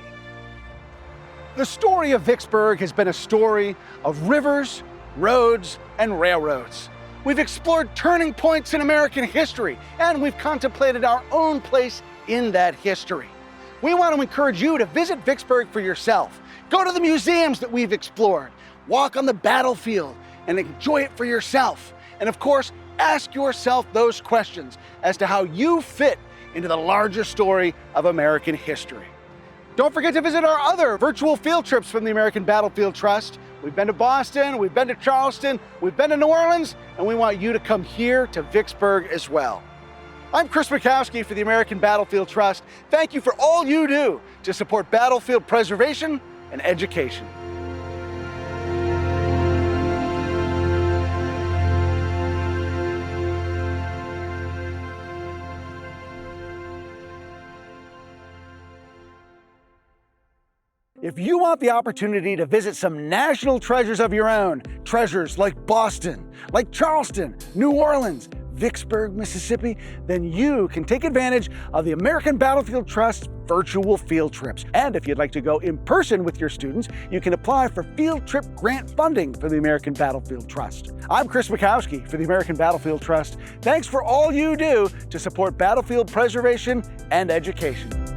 The story of Vicksburg has been a story of rivers, roads, and railroads. We've explored turning points in American history, and we've contemplated our own place in that history. We want to encourage you to visit Vicksburg for yourself. Go to the museums that we've explored, walk on the battlefield, and enjoy it for yourself. And of course, ask yourself those questions as to how you fit into the larger story of American history. Don't forget to visit our other virtual field trips from the American Battlefield Trust. We've been to Boston, we've been to Charleston, we've been to New Orleans, and we want you to come here to Vicksburg as well. I'm Chris Mikowski for the American Battlefield Trust. Thank you for all you do to support battlefield preservation and education. If you want the opportunity to visit some national treasures of your own, treasures like Boston, like Charleston, New Orleans, Vicksburg, Mississippi, then you can take advantage of the American Battlefield Trust virtual field trips. And if you'd like to go in person with your students, you can apply for field trip grant funding for the American Battlefield Trust. I'm Chris Mikowski for the American Battlefield Trust. Thanks for all you do to support battlefield preservation and education.